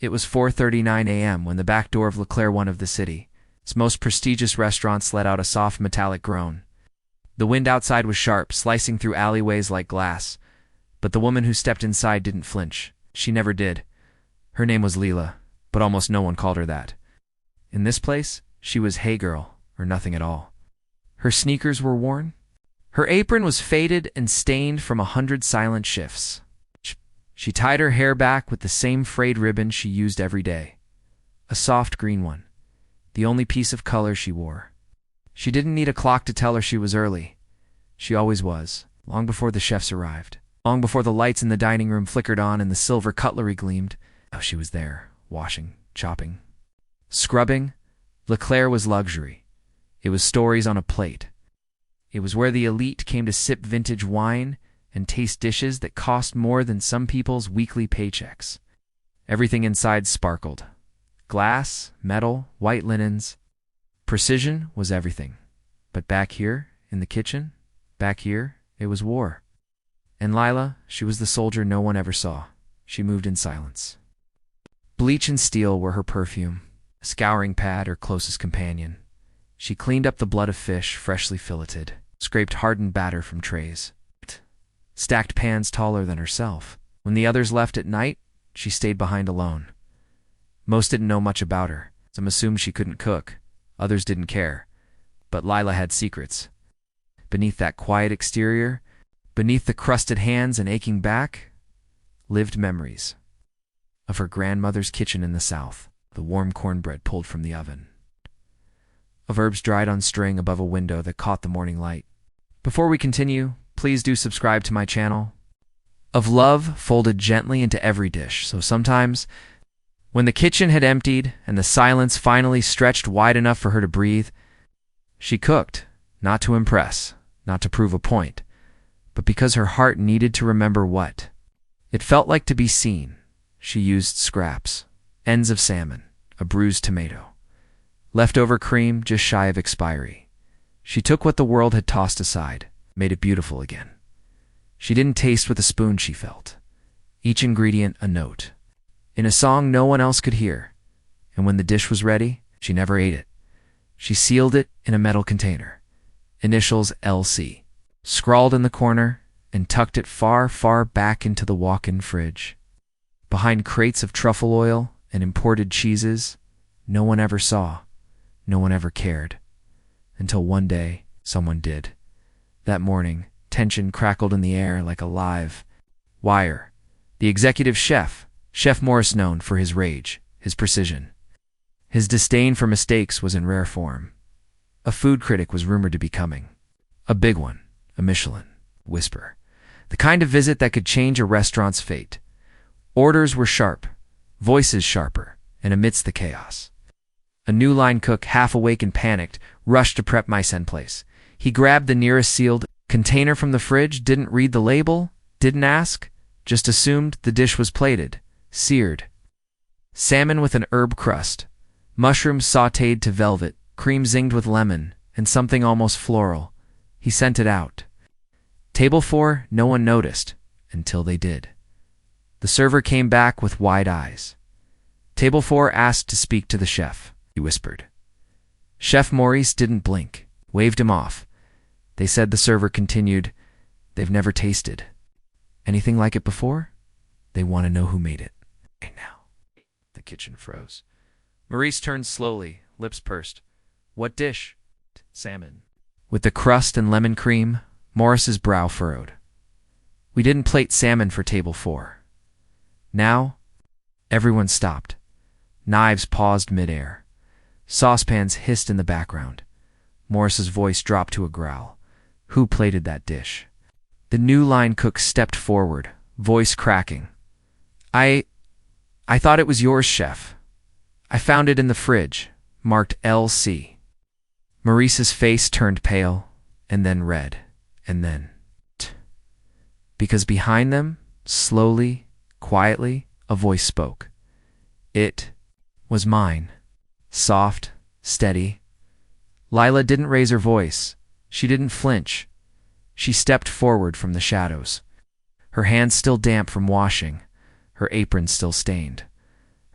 It was 4:39 a.m. when the back door of Leclerc, one of the city's most prestigious restaurants, let out a soft metallic groan. The wind outside was sharp, slicing through alleyways like glass, but the woman who stepped inside didn't flinch. She never did. Her name was Leela, but almost no one called her that. In this place, she was hey girl, or nothing at all. Her sneakers were worn. Her apron was faded and stained from 100 silent shifts. She tied her hair back with the same frayed ribbon she used every day. A soft green one, the only piece of color she wore. She didn't need a clock to tell her she was early. She always was, long before the chefs arrived. Long before the lights in the dining room flickered on and the silver cutlery gleamed. Oh, she was there, washing, chopping, scrubbing. Leclerc was luxury. It was stories on a plate. It was where the elite came to sip vintage wine and taste dishes that cost more than some people's weekly paychecks. Everything inside sparkled. Glass, metal, white linens. Precision was everything. But back here, in the kitchen, back here, it was war. And Lila, she was the soldier no one ever saw. She moved in silence. Bleach and steel were her perfume, a scouring pad her closest companion. She cleaned up the blood of fish, freshly filleted, scraped hardened batter from trays, stacked pans taller than herself. When the others left at night, she stayed behind alone. Most didn't know much about her. Some assumed she couldn't cook. Others didn't care. But Lila had secrets. Beneath that quiet exterior, beneath the crusted hands and aching back, lived memories of her grandmother's kitchen in the south, the warm cornbread pulled from the oven, of herbs dried on string above a window that caught the morning light. Before we continue, please do subscribe to my channel. Of love folded gently into every dish, so sometimes, when the kitchen had emptied and the silence finally stretched wide enough for her to breathe, she cooked, not to impress, not to prove a point, but because her heart needed to remember what it felt like to be seen. She used scraps, ends of salmon, a bruised tomato, leftover cream just shy of expiry. She took what the world had tossed aside, made it beautiful again. She didn't taste with a spoon, she felt. Each ingredient a note, in a song no one else could hear. And when the dish was ready, she never ate it. She sealed it in a metal container, initials LC, scrawled in the corner, and tucked it far, far back into the walk-in fridge. Behind crates of truffle oil and imported cheeses, no one ever saw, no one ever cared. Until one day, someone did. That morning, tension crackled in the air like a live wire. The executive chef, Chef Morris, known for his rage, his precision. His disdain for mistakes was in rare form. A food critic was rumored to be coming. A big one, a Michelin whisper. The kind of visit that could change a restaurant's fate. Orders were sharp, voices sharper, and amidst the chaos, a new line cook, half awake and panicked, rushed to prep mise en place. He grabbed the nearest sealed container from the fridge, didn't read the label, didn't ask, just assumed the dish was plated, seared. Salmon with an herb crust, mushrooms sautéed to velvet, cream zinged with lemon, and something almost floral. He sent it out. Table 4, no one noticed, until they did. The server came back with wide eyes. Table 4 asked to speak to the chef, he whispered. Chef Maurice didn't blink, waved him off. They said the server continued, "They've never tasted anything like it before. They want to know who made it." Right now. The kitchen froze. Maurice turned slowly, lips pursed. "What dish?" "Salmon." With the crust and lemon cream, Morris's brow furrowed. "We didn't plate salmon for table 4. Now, everyone stopped. Knives paused midair. Saucepans hissed in the background. Morris's voice dropped to a growl. Who plated that dish? The new line cook stepped forward, voice cracking. I thought it was yours, chef. I found it in the fridge, marked LC. Maurice's face turned pale, and then red, and then because behind them, slowly, quietly, a voice spoke. It was mine. Soft, steady. Lila didn't raise her voice. She didn't flinch. She stepped forward from the shadows. Her hands still damp from washing, her apron still stained.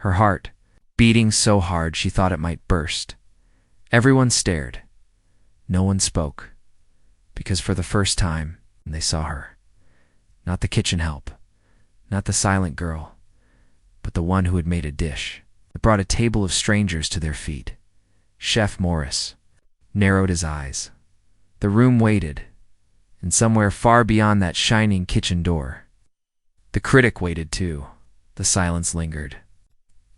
her heart beating so hard she thought it might burst. Everyone stared. No one spoke, because for the first time they saw her. Not the kitchen help, not the silent girl, but the one who had made a dish that brought a table of strangers to their feet. Chef Morris narrowed his eyes. The room waited, and somewhere far beyond that shining kitchen door, the critic waited too. The silence lingered.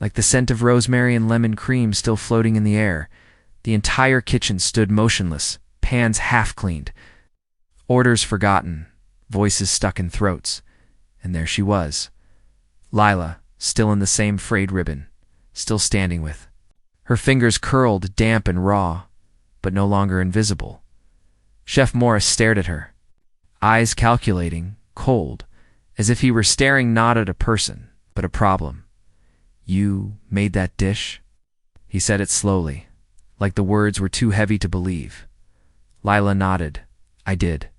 Like the scent of rosemary and lemon cream still floating in the air, the entire kitchen stood motionless, pans half cleaned, orders forgotten, voices stuck in throats. And there she was, Lila, still in the same frayed ribbon, still standing with her fingers curled, damp and raw, but no longer invisible. Chef Morris stared at her, eyes calculating, cold, as if he were staring not at a person, but a problem. "You made that dish?" He said it slowly, like the words were too heavy to believe. Lila nodded. "I did."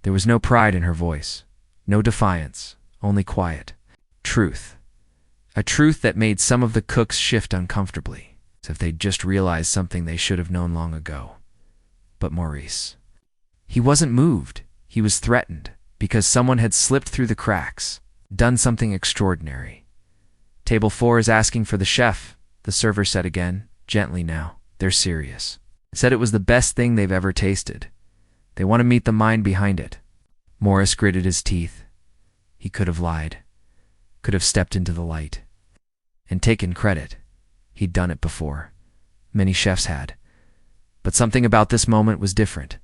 There was no pride in her voice, no defiance, only quiet. Truth. A truth that made some of the cooks shift uncomfortably, as if they'd just realized something they should have known long ago. But Maurice, he wasn't moved. He was threatened, because someone had slipped through the cracks, done something extraordinary. "Table 4 is asking for the chef," the server said again, gently now. "They're serious. Said it was the best thing they've ever tasted. They want to meet the mind behind it." Morris gritted his teeth. He could have lied, could have stepped into the light, and taken credit. He'd done it before. Many chefs had. But something about this moment was different.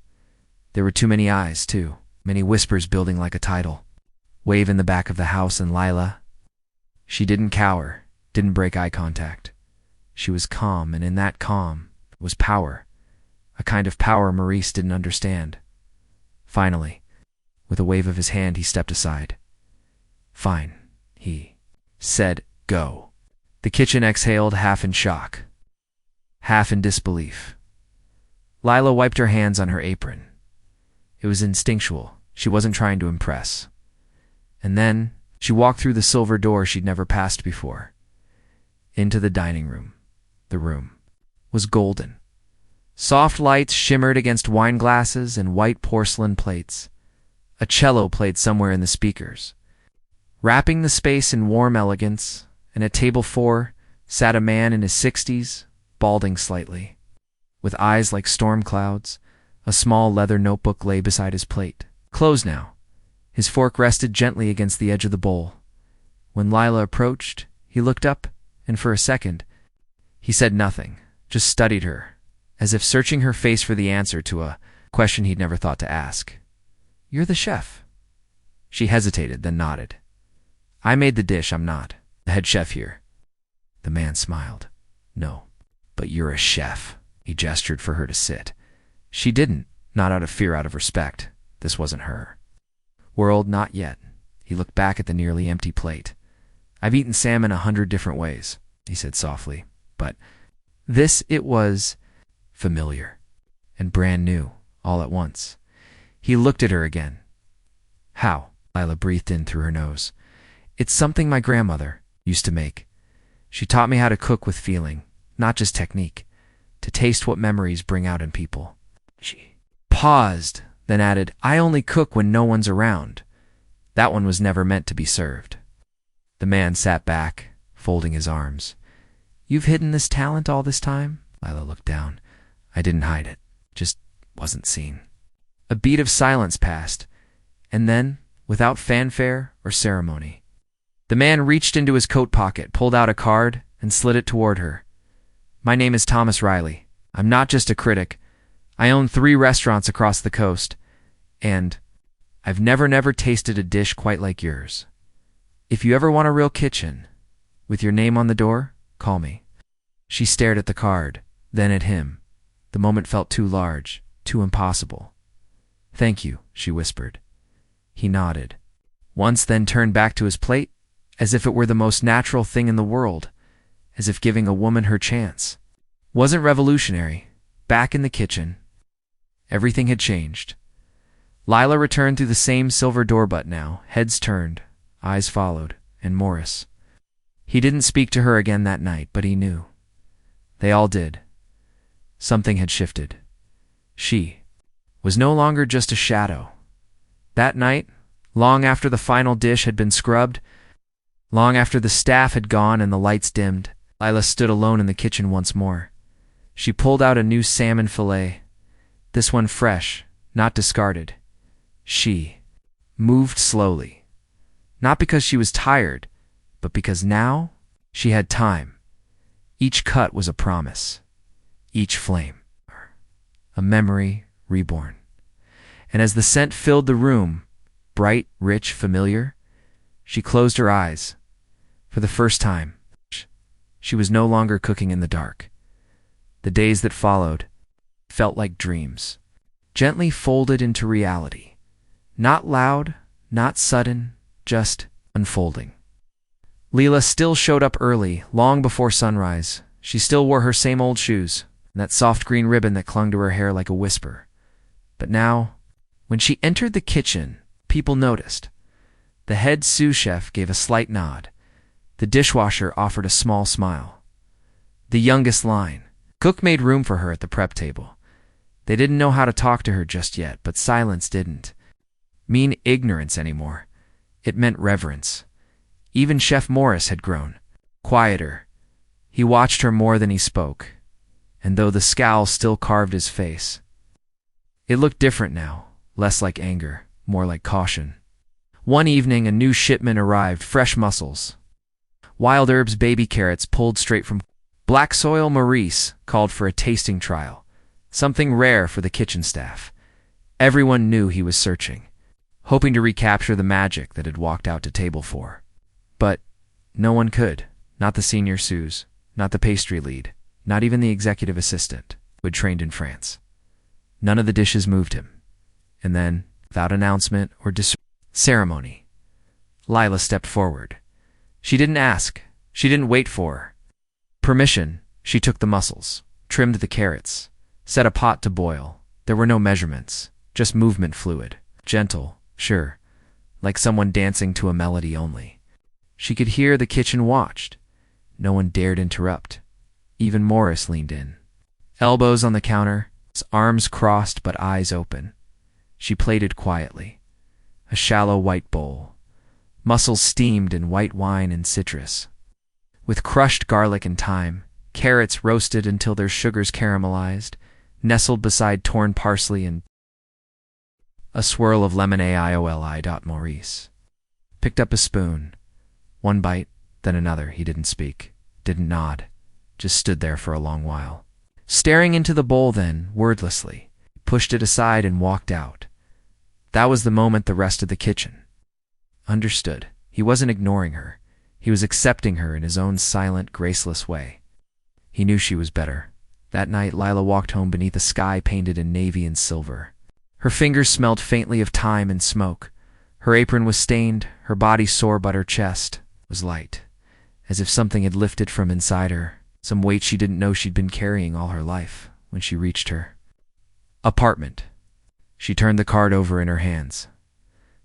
There were too many eyes, too, many whispers building like a tidal wave in the back of the house, and Lila, she didn't cower, didn't break eye contact. She was calm, and in that calm was power, a kind of power Maurice didn't understand. Finally, with a wave of his hand, he stepped aside. "Fine," he said. "Go." The kitchen exhaled, half in shock, half in disbelief. Lila wiped her hands on her apron. It was instinctual. She wasn't trying to impress. And then she walked through the silver door she'd never passed before, into the dining room. The room was golden. Soft lights shimmered against wine glasses and white porcelain plates. A cello played somewhere in the speakers. Wrapping the space in warm elegance, and at table 4 sat a man in his 60s, balding slightly, with eyes like storm clouds. A small leather notebook lay beside his plate, closed now. His fork rested gently against the edge of the bowl. When Lila approached, he looked up, and for a second, he said nothing, just studied her, as if searching her face for the answer to a question he'd never thought to ask. "You're the chef." She hesitated, then nodded. "I made the dish, I'm not the head chef here." The man smiled. "No, but you're a chef." He gestured for her to sit. She didn't, not out of fear, out of respect. This wasn't her world, not yet. He looked back at the nearly empty plate. "I've eaten salmon 100 different ways," he said softly, "but this, it was familiar and brand new all at once." He looked at her again. "How?" Lila breathed in through her nose. "It's something my grandmother used to make. She taught me how to cook with feeling, not just technique, to taste what memories bring out in people." She paused, then added, "I only cook when no one's around." That one was never meant to be served. The man sat back, folding his arms. "You've hidden this talent all this time?" Lila looked down. "I didn't hide it, just wasn't seen." A beat of silence passed, and then, without fanfare or ceremony, the man reached into his coat pocket, pulled out a card, and slid it toward her. "My name is Thomas Riley. I'm not just a critic. I own 3 restaurants across the coast, and I've never tasted a dish quite like yours. If you ever want a real kitchen, with your name on the door, call me." She stared at the card, then at him. The moment felt too large, too impossible. "Thank you," she whispered. He nodded. Once, then turned back to his plate, as if it were the most natural thing in the world, as if giving a woman her chance. Wasn't revolutionary. Back in the kitchen, everything had changed. Lila returned through the same silver door, but now, heads turned, eyes followed, and Morris. He didn't speak to her again that night, but he knew. They all did. Something had shifted. She was no longer just a shadow. That night, long after the final dish had been scrubbed, long after the staff had gone and the lights dimmed, Lila stood alone in the kitchen once more. She pulled out a new salmon fillet, this one fresh, not discarded. She moved slowly, not because she was tired, but because now she had time. Each cut was a promise, each flame a memory reborn. And as the scent filled the room, bright, rich, familiar, she closed her eyes. For the first time, she was no longer cooking in the dark. The days that followed felt like dreams, gently folded into reality. Not loud, not sudden, just unfolding. Leela still showed up early, long before sunrise. She still wore her same old shoes, and that soft green ribbon that clung to her hair like a whisper. But now, when she entered the kitchen, people noticed. The head sous chef gave a slight nod. The dishwasher offered a small smile. The youngest line. Cook made room for her at the prep table. They didn't know how to talk to her just yet, but silence didn't mean ignorance anymore. It meant reverence. Even Chef Morris had grown quieter. He watched her more than he spoke, and though the scowl still carved his face, it looked different now, less like anger, more like caution. One evening, a new shipment arrived, fresh mussels. Wild herbs, baby carrots pulled straight from Black Soil. Maurice called for a tasting trial, something rare for the kitchen staff. Everyone knew he was searching, hoping to recapture the magic that had walked out to table 4. But no one could, not the senior sous, not the pastry lead, not even the executive assistant who had trained in France. None of the dishes moved him. And then, without announcement or ceremony, Lila stepped forward. She didn't ask. She didn't wait for permission. She took the mussels, trimmed the carrots, set a pot to boil. There were no measurements, just movement fluid. Gentle, sure, like someone dancing to a melody only. She could hear the kitchen watched. No one dared interrupt. Even Morris leaned in. Elbows on the counter, arms crossed but eyes open. She plated quietly. A shallow white bowl. Mussels steamed in white wine and citrus. With crushed garlic and thyme, carrots roasted until their sugars caramelized, nestled beside torn parsley and a swirl of lemon aioli. Maurice picked up a spoon. One bite, then another. He didn't speak, didn't nod, just stood there for a long while. Staring into the bowl then, wordlessly, pushed it aside and walked out. That was the moment the rest of the kitchen understood. He wasn't ignoring her. He was accepting her in his own silent, graceless way. He knew she was better. That night, Lila walked home beneath a sky painted in navy and silver. Her fingers smelled faintly of thyme and smoke. Her apron was stained, her body sore, but her chest was light, as if something had lifted from inside her, some weight she didn't know she'd been carrying all her life. When she reached her apartment, she turned the card over in her hands.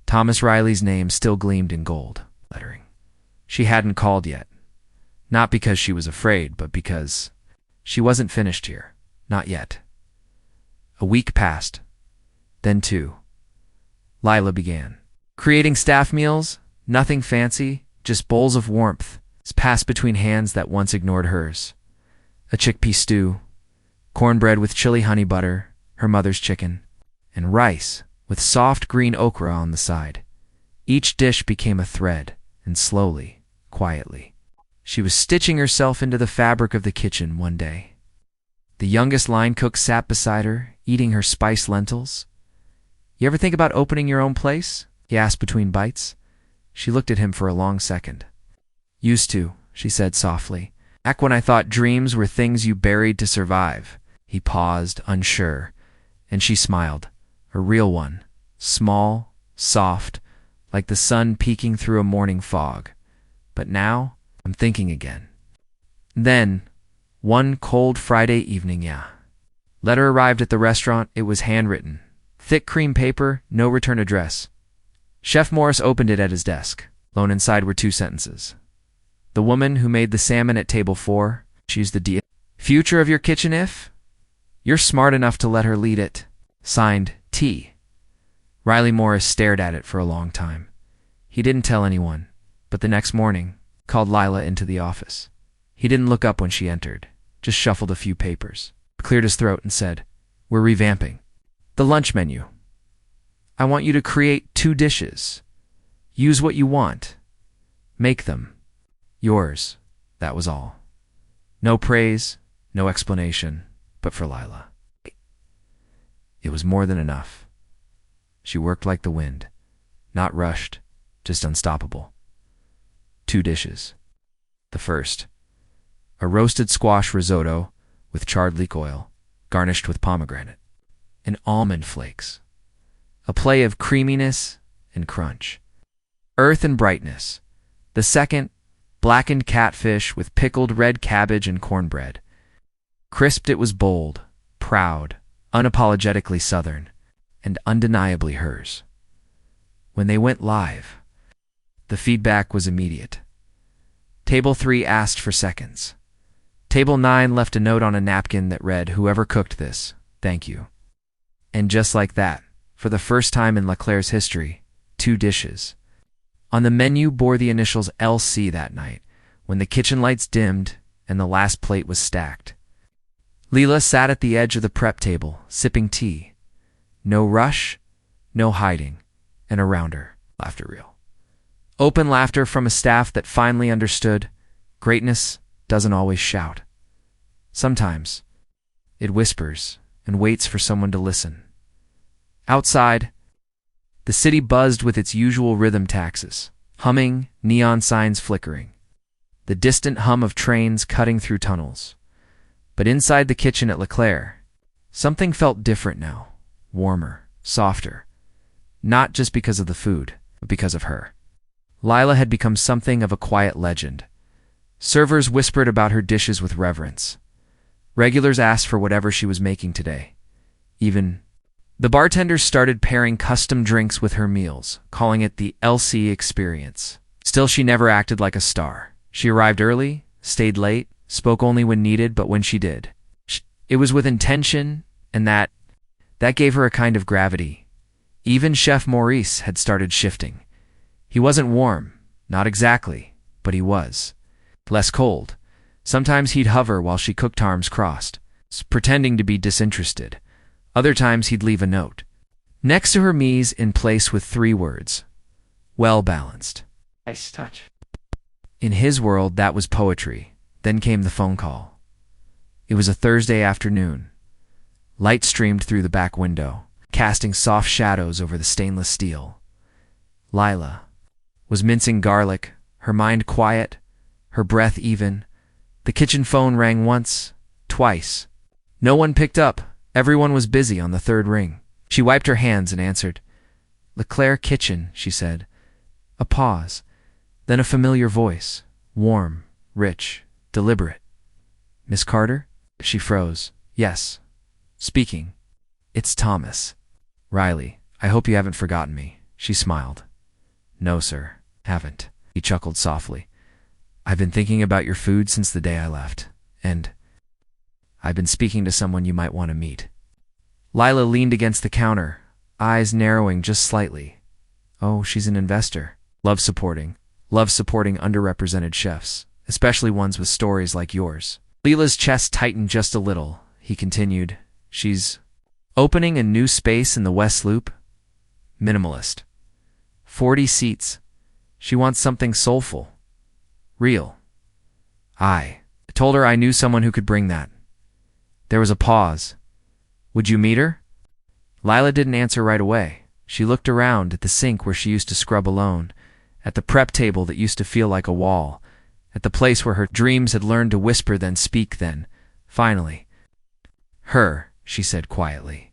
Thomas Riley's name still gleamed in gold lettering. She hadn't called yet, not because she was afraid, but because she wasn't finished here, not yet. A week passed, then 2. Lila began creating staff meals, nothing fancy, just bowls of warmth passed between hands that once ignored hers. A chickpea stew, cornbread with chili honey butter, her mother's chicken, and rice with soft green okra on the side. Each dish became a thread, and slowly, quietly, she was stitching herself into the fabric of the kitchen one day. The youngest line cook sat beside her, eating her spiced lentils. "You ever think about opening your own place?" he asked between bites. She looked at him for a long second. "Used to," she said softly. "Back when I thought dreams were things you buried to survive." He paused, unsure, and she smiled. A real one, small, soft, like the sun peeking through a morning fog. "But now, I'm thinking again." Then, one cold Friday evening, letter arrived at the restaurant. It was handwritten. Thick cream paper, no return address. Chef Morris opened it at his desk. Alone inside were 2 sentences. The woman who made the salmon at table 4, she's the future of your kitchen if? You're smart enough to let her lead it. Signed, T. Riley Morris stared at it for a long time. He didn't tell anyone, but the next morning, called Lila into the office. He didn't look up when she entered, just shuffled a few papers, cleared his throat and said, "We're revamping the lunch menu. I want you to create 2 dishes. Use what you want. Make them. Yours." That was all. No praise, no explanation, but for Lila, it was more than enough. She worked like the wind, not rushed, just unstoppable. 2 dishes. The first, a roasted squash risotto with charred leek oil, garnished with pomegranate and almond flakes. A play of creaminess and crunch, earth and brightness. The second, blackened catfish with pickled red cabbage and cornbread. Crisped, it was bold, proud, unapologetically Southern, and undeniably hers. When they went live, the feedback was immediate. Table 3 asked for seconds. Table 9 left a note on a napkin that read, "Whoever cooked this, thank you." And just like that, for the first time in LeClaire's history, 2 dishes. On the menu bore the initials LC that night, when the kitchen lights dimmed and the last plate was stacked. Lila sat at the edge of the prep table, sipping tea. No rush, no hiding, and around her, laughter reel. Open laughter from a staff that finally understood greatness doesn't always shout. Sometimes it whispers and waits for someone to listen. Outside, the city buzzed with its usual rhythm taxes, humming, neon signs flickering, the distant hum of trains cutting through tunnels. But inside the kitchen at LeClaire, something felt different now, warmer, softer, not just because of the food, but because of her. Lila had become something of a quiet legend. Servers whispered about her dishes with reverence. Regulars asked for whatever she was making today. Even the bartenders started pairing custom drinks with her meals, calling it the LC experience. Still, she never acted like a star. She arrived early, stayed late, spoke only when needed, but when she did, it was with intention, and that gave her a kind of gravity. Even Chef Maurice had started shifting. He wasn't warm, not exactly, but he was. Less cold. Sometimes he'd hover while she cooked, arms crossed, pretending to be disinterested. Other times he'd leave a note next to her mise in place with 3 words: "Well balanced." Nice touch. In his world, that was poetry. Then came the phone call. It was a Thursday afternoon. Light streamed through the back window, casting soft shadows over the stainless steel. Lila was mincing garlic, her mind quiet, her breath even. The kitchen phone rang once, twice. No one picked up. Everyone was busy on the 3rd ring. She wiped her hands and answered. "LeClaire Kitchen," she said. A pause, then a familiar voice, warm, rich, deliberate. "Miss Carter?" She froze. "Yes. Speaking." "It's Thomas." "Riley, I hope you haven't forgotten me." She smiled. "No, sir, haven't." He chuckled softly. "I've been thinking about your food since the day I left, and I've been speaking to someone you might want to meet." Lila leaned against the counter, eyes narrowing just slightly. "Oh, she's an investor. Loves supporting underrepresented chefs, especially ones with stories like yours." Lila's chest tightened just a little. He continued, "She's opening a new space in the West Loop. Minimalist. 40 seats. She wants something soulful. Real. I told her I knew someone who could bring that." There was a pause. "Would you meet her?" Lila didn't answer right away. She looked around at the sink where she used to scrub alone, at the prep table that used to feel like a wall, at the place where her dreams had learned to whisper then speak then, finally. "Her," she said quietly.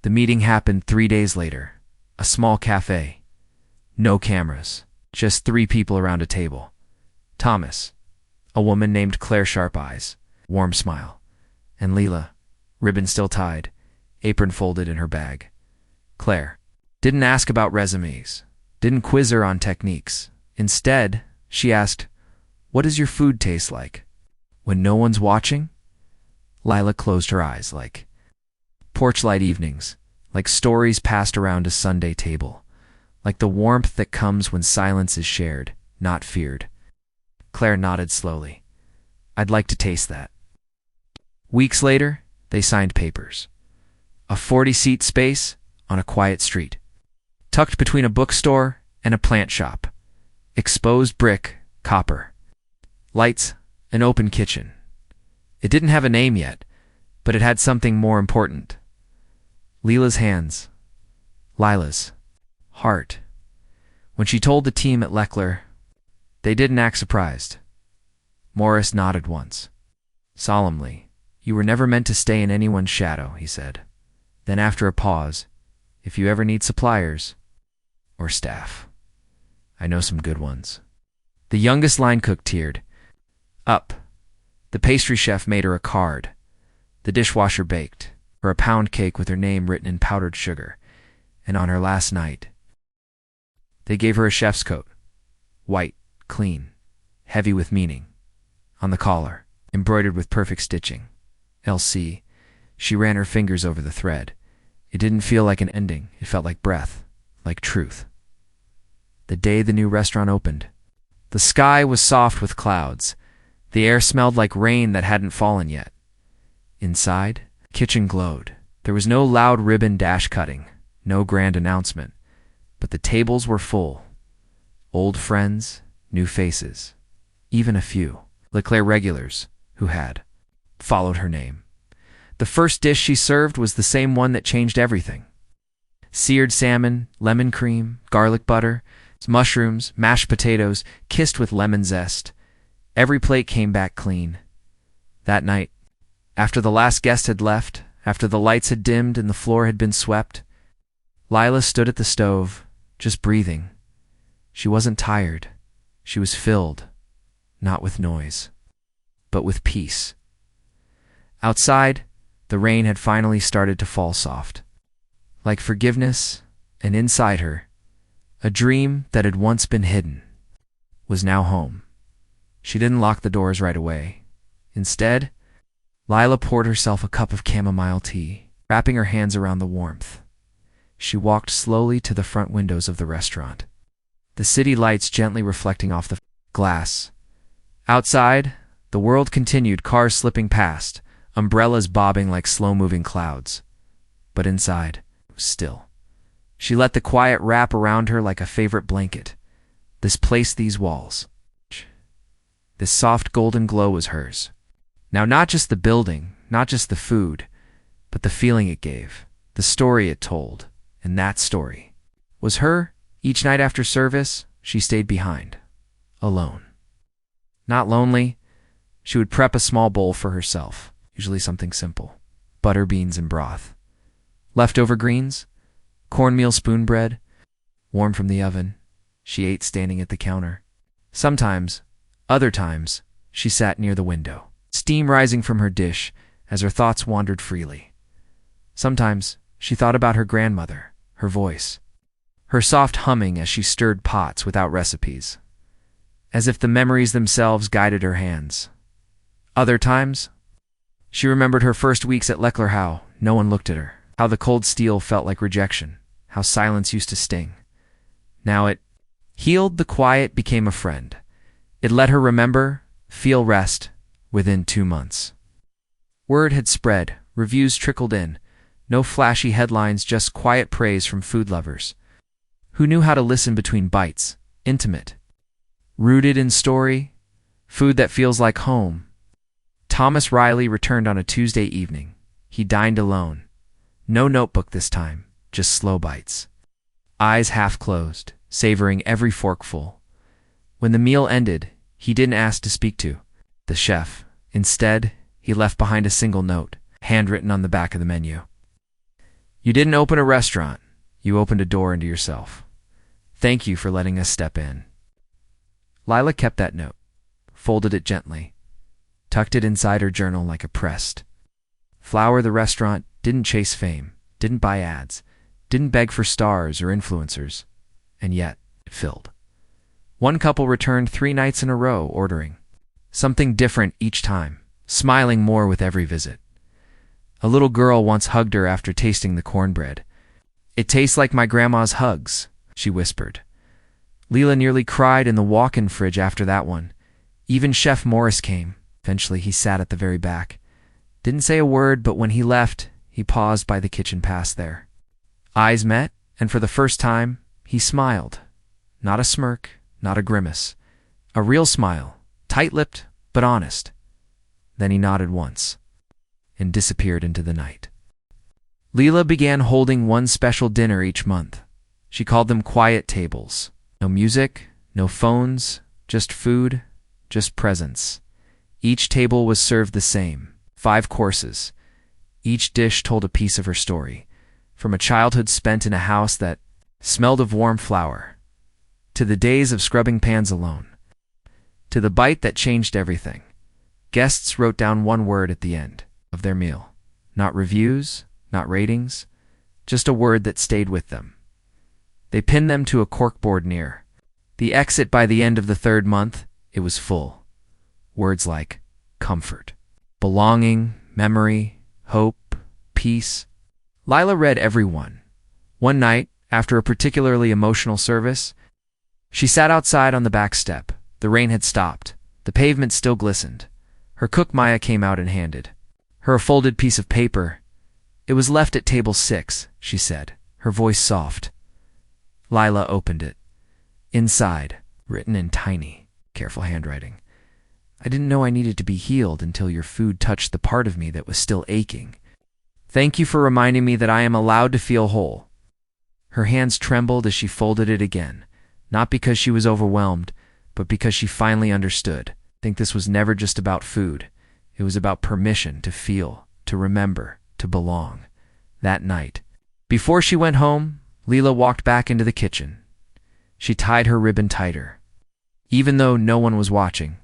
The meeting happened 3 days later. A small cafe. No cameras. Just 3 people around a table. Thomas, a woman named Claire Sharp Eyes, warm smile, and Lila, ribbon still tied, apron folded in her bag. Claire didn't ask about resumes, didn't quiz her on techniques. Instead, she asked, What does your food taste like? When no one's watching? Lila closed her eyes like porchlight evenings, like stories passed around a Sunday table, like the warmth that comes when silence is shared, not feared. Claire nodded slowly. I'd like to taste that. Weeks later, they signed papers. A 40-seat space on a quiet street, tucked between a bookstore and a plant shop. Exposed brick, copper. Lights, an open kitchen. It didn't have a name yet, but it had something more important. Lila's hands. Lila's heart. When she told the team at Leckler, they didn't act surprised. Morris nodded once. Solemnly, "You were never meant to stay in anyone's shadow," he said. Then after a pause, "If you ever need suppliers or staff, I know some good ones." The youngest line cook teared up. The pastry chef made her a card. The dishwasher baked her a pound cake with her name written in powdered sugar. And on her last night, they gave her a chef's coat. White, clean, heavy with meaning. On the collar, embroidered with perfect stitching. LC. She ran her fingers over the thread. It didn't feel like an ending. It felt like breath, like truth. The day the new restaurant opened, the sky was soft with clouds. The air smelled like rain that hadn't fallen yet. Inside, the kitchen glowed. There was no loud ribbon dash cutting, no grand announcement, but the tables were full. Old friends, new faces, even a few Leclerc regulars who had followed her name. The first dish she served was the same one that changed everything. Seared salmon, lemon cream, garlic butter, mushrooms, mashed potatoes, kissed with lemon zest. Every plate came back clean. That night, after the last guest had left, after the lights had dimmed and the floor had been swept, Lila stood at the stove, just breathing. She wasn't tired. She was filled, not with noise, but with peace. Outside, the rain had finally started to fall soft, like forgiveness, and inside her, a dream that had once been hidden was now home. She didn't lock the doors right away. Instead, Lila poured herself a cup of chamomile tea, wrapping her hands around the warmth. She walked slowly to the front windows of the restaurant, the city lights gently reflecting off the glass. Outside, the world continued, cars slipping past, umbrellas bobbing like slow-moving clouds. But inside, it was still. She let the quiet wrap around her like a favorite blanket. This place, these walls. This soft golden glow was hers. Now not just the building, not just the food, but the feeling it gave, the story it told. And that story was her. Each night after service, she stayed behind, alone. Not lonely. She would prep a small bowl for herself, usually something simple. Butter, beans, and broth. Leftover greens, cornmeal spoon bread, warm from the oven. She ate standing at the counter. Sometimes, other times, she sat near the window, steam rising from her dish as her thoughts wandered freely. Sometimes she thought about her grandmother, her voice, her soft humming as she stirred pots without recipes, as if the memories themselves guided her hands. Other times, she remembered her first weeks at Leckler, how no one looked at her, how the cold steel felt like rejection, how silence used to sting. Now it healed, the quiet became a friend. It let her remember, feel rest, within 2 months. Word had spread, reviews trickled in, no flashy headlines, just quiet praise from food lovers who knew how to listen between bites, intimate, rooted in story, food that feels like home. Thomas Riley returned on a Tuesday evening. He dined alone. No notebook this time, just slow bites. Eyes half closed, savoring every forkful. When the meal ended, he didn't ask to speak to the chef. Instead, he left behind a single note, handwritten on the back of the menu. You didn't open a restaurant. You opened a door into yourself. Thank you for letting us step in. Lila kept that note, folded it gently, tucked it inside her journal like a pressed. Flower, the restaurant, didn't chase fame, didn't buy ads, didn't beg for stars or influencers, and yet it filled. One couple returned 3 nights in a row, ordering something different each time, smiling more with every visit. A little girl once hugged her after tasting the cornbread. "It tastes like my grandma's hugs," she whispered. Leela nearly cried in the walk-in fridge after that one. Even Chef Morris came. Eventually he sat at the very back. Didn't say a word, but when he left, he paused by the kitchen past there. Eyes met, and for the first time, he smiled. Not a smirk, not a grimace. A real smile, tight-lipped but honest. Then he nodded once and disappeared into the night. Leela began holding one special dinner each month. She called them quiet tables. No music, no phones, just food, just presence. Each table was served the same, 5 courses. Each dish told a piece of her story, from a childhood spent in a house that smelled of warm flour, to the days of scrubbing pans alone, to the bite that changed everything. Guests wrote down one word at the end of their meal. Not reviews, not ratings, just a word that stayed with them. They pinned them to a corkboard near the exit. By the end of the 3rd month, it was full. Words like comfort, belonging, memory, hope, peace. Lila read every one. One night, after a particularly emotional service, she sat outside on the back step. The rain had stopped. The pavement still glistened. Her cook Maya came out and handed her a folded piece of paper. "It was left at table 6, she said, her voice soft. Lila opened it. Inside, written in tiny, careful handwriting, "I didn't know I needed to be healed until your food touched the part of me that was still aching. Thank you for reminding me that I am allowed to feel whole." Her hands trembled as she folded it again, not because she was overwhelmed, but because she finally understood. I think this was never just about food. It was about permission to feel, to remember, to belong. That night, before she went home, Leela walked back into the kitchen. She tied her ribbon tighter, even though no one was watching.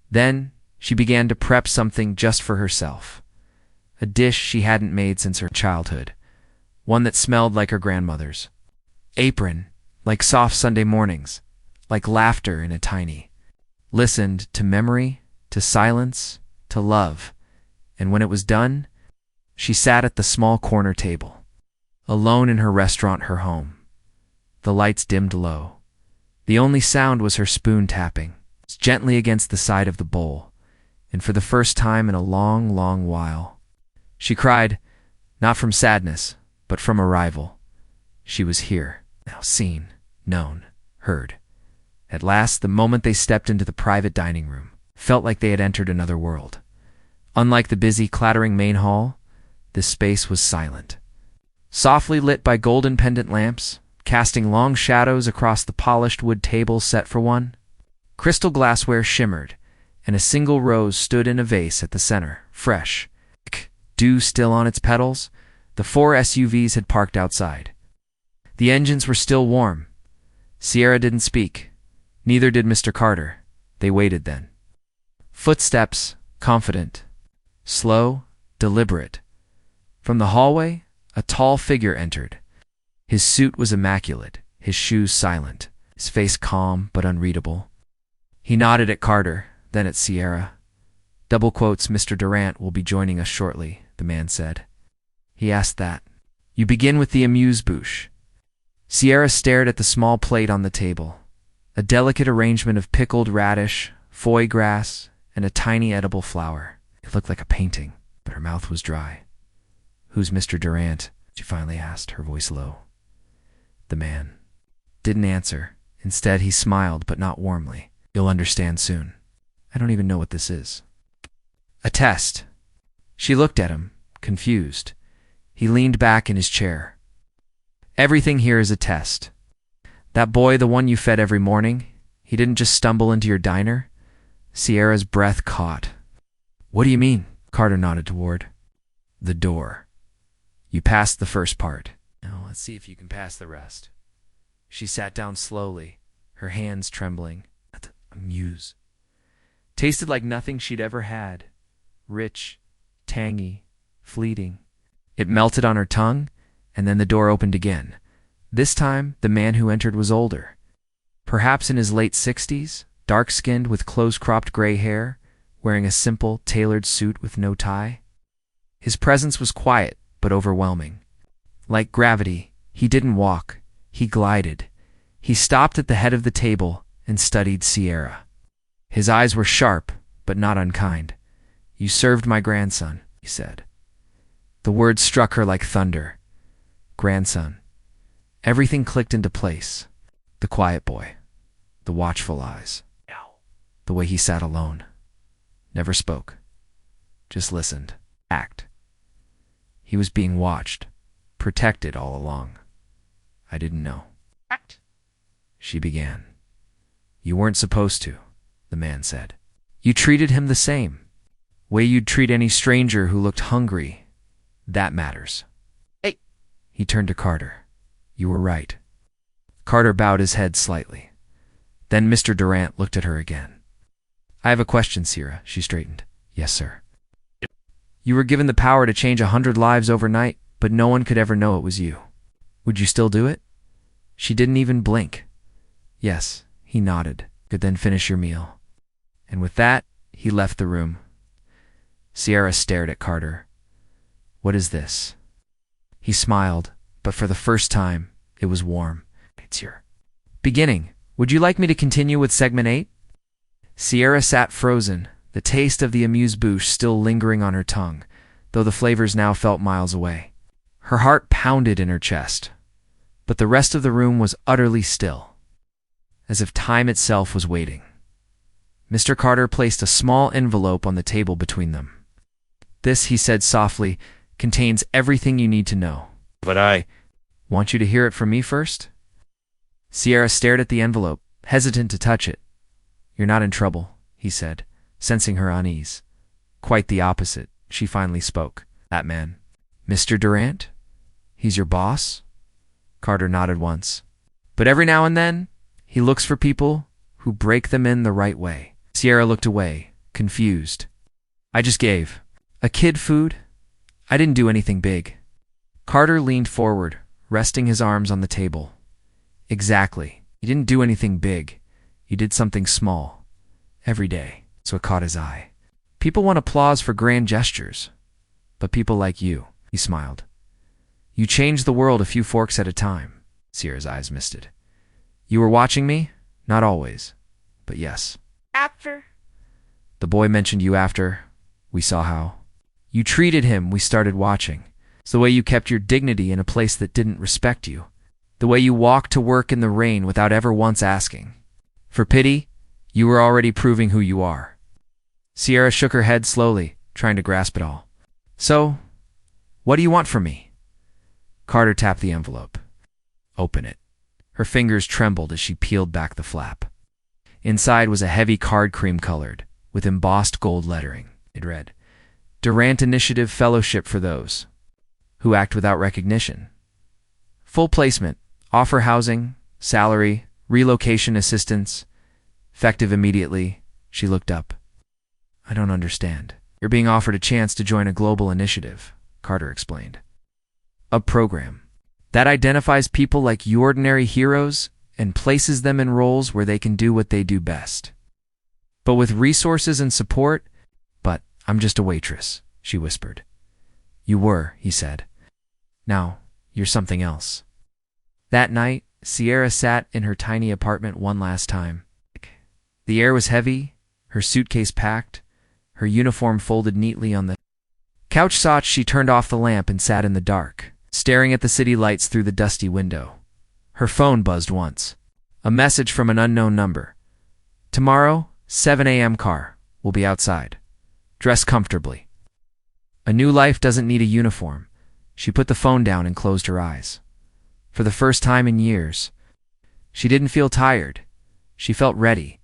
Then she began to prep something just for herself. A dish she hadn't made since her childhood, one that smelled like her grandmother's. Apron, like soft Sunday mornings, like laughter in a tiny. Listened to memory, to silence, to love, and when it was done, she sat at the small corner table, alone in her restaurant, her home. The lights dimmed low. The only sound was her spoon tapping gently against the side of the bowl, and for the first time in a long, long while, she cried, not from sadness, but from arrival. She was here, now seen, known, heard. At last, the moment they stepped into the private dining room, felt like they had entered another world. Unlike the busy, clattering main hall, this space was silent. Softly lit by golden pendant lamps, casting long shadows across the polished wood table set for one, crystal glassware shimmered, and a single rose stood in a vase at the center, fresh. Dew still on its petals, the 4 SUVs had parked outside. The engines were still warm. Sierra didn't speak. Neither did Mr. Carter. They waited then. Footsteps, confident, slow, deliberate. From the hallway, a tall figure entered. His suit was immaculate, his shoes silent, his face calm but unreadable. He nodded at Carter, then at Sierra. "Double quotes, Mr. Durant will be joining us shortly," the man said. He asked that. "You begin with the amuse-bouche." Sierra stared at the small plate on the table. A delicate arrangement of pickled radish, foie gras, and a tiny edible flower. It looked like a painting, but her mouth was dry. "Who's Mr. Durant?" she finally asked, her voice low. The man didn't answer. Instead, he smiled, but not warmly. "You'll understand soon. I don't even know what this is." "A test." She looked at him, confused. He leaned back in his chair. "Everything here is a test. That boy, the one you fed every morning, he didn't just stumble into your diner." Sierra's breath caught. "What do you mean?" Carter nodded toward the door. "You passed the first part. Now let's see if you can pass the rest." She sat down slowly, her hands trembling. Amuse. Tasted like nothing she'd ever had. Rich, tangy, fleeting. It melted on her tongue, and then the door opened again. This time, the man who entered was older. Perhaps in his late 60s, dark-skinned with close-cropped gray hair, wearing a simple, tailored suit with no tie. His presence was quiet but overwhelming. Like gravity, he didn't walk, he glided. He stopped at the head of the table and studied Sierra. His eyes were sharp, but not unkind. "You served my grandson," he said. The words struck her like thunder. Grandson. Everything clicked into place. The quiet boy. The watchful eyes. The way he sat alone. Never spoke. Just listened. Act. He was being watched. Protected all along. "I didn't know." "Act," she began. "You weren't supposed to," the man said. "You treated him the same. Way you'd treat any stranger who looked hungry. That matters." "Hey." He turned to Carter. "You were right." Carter bowed his head slightly. Then Mr. Durant looked at her again. "I have a question, Sierra." She straightened. "Yes, sir." "You were given the power to change 100 lives overnight, but no one could ever know it was you. Would you still do it?" She didn't even blink. "Yes," he nodded. "Could then finish your meal." And with that, he left the room. Sierra stared at Carter. "What is this?" He smiled, but for the first time, it was warm. "It's your beginning. Would you like me to continue with segment 8? Sierra sat frozen, the taste of the amuse-bouche still lingering on her tongue, though the flavors now felt miles away. Her heart pounded in her chest, but the rest of the room was utterly still, as if time itself was waiting. Mr. Carter placed a small envelope on the table between them. "This," he said softly, "contains everything you need to know. But I want you to hear it from me first?" Sierra stared at the envelope, hesitant to touch it. "You're not in trouble," he said, sensing her unease. "Quite the opposite," she finally spoke. "That man, Mr. Durant? He's your boss?" Carter nodded once. "But every now and then, he looks for people who break them in the right way." Sierra looked away, confused. "I just gave a kid food. I didn't do anything big." Carter leaned forward, resting his arms on the table. "Exactly. You didn't do anything big. You did something small. Every day." So it caught his eye. "People want applause for grand gestures. But people like you," he smiled. "You changed the world a few forks at a time." Sierra's eyes misted. "You were watching me? Not always. But yes." "After?" "The boy mentioned you after. We saw how you treated him. We started watching. It's the way you kept your dignity in a place that didn't respect you. The way you walked to work in the rain without ever once asking for pity. You were already proving who you are." Sierra shook her head slowly, trying to grasp it all. "So, what do you want from me?" Carter tapped the envelope. "Open it." Her fingers trembled as she peeled back the flap. Inside was a heavy card, cream-colored, with embossed gold lettering. It read, "Durant Initiative Fellowship for those who act without recognition. Full placement, offer housing, salary, relocation assistance, effective immediately." She looked up. "I don't understand." "You're being offered a chance to join a global initiative," Carter explained. "A program that identifies people like you ordinary heroes and places them in roles where they can do what they do best. But with resources and support." "But I'm just a waitress," she whispered. "You were," he said. "Now, you're something else." That night, Sierra sat in her tiny apartment one last time. The air was heavy, her suitcase packed, her uniform folded neatly on the couch. She turned off the lamp and sat in the dark, staring at the city lights through the dusty window. Her phone buzzed once. A message from an unknown number. "Tomorrow, 7 a.m. car. We'll be outside. Dress comfortably." A new life doesn't need a uniform. She put the phone down and closed her eyes. For the first time in years, she didn't feel tired. She felt ready.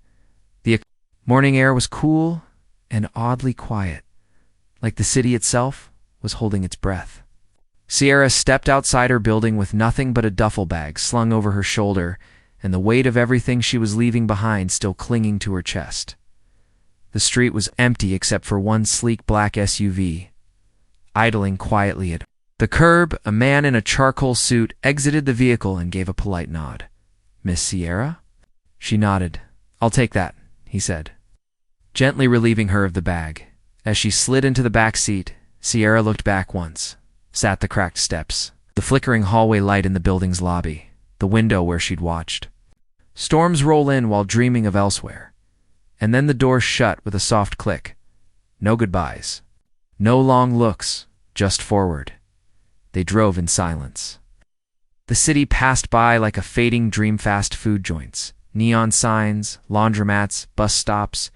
The morning air was cool and oddly quiet, like the city itself was holding its breath. Sierra stepped outside her building with nothing but a duffel bag slung over her shoulder and the weight of everything she was leaving behind still clinging to her chest. The street was empty except for one sleek black SUV, idling quietly at the curb. A man in a charcoal suit exited the vehicle and gave a polite nod. "Miss Sierra?" She nodded. "I'll take that," he said. gently relieving her of the bag. As she slid into the back seat, Sierra looked back once, sat the cracked steps, the flickering hallway light in the building's lobby, the window where she'd watched. Storms roll in while dreaming of elsewhere. And then the door shut with a soft click. No goodbyes. No long looks, just forward. They drove in silence. The city passed by like a fading dream fast food joints, neon signs, laundromats, bus stops,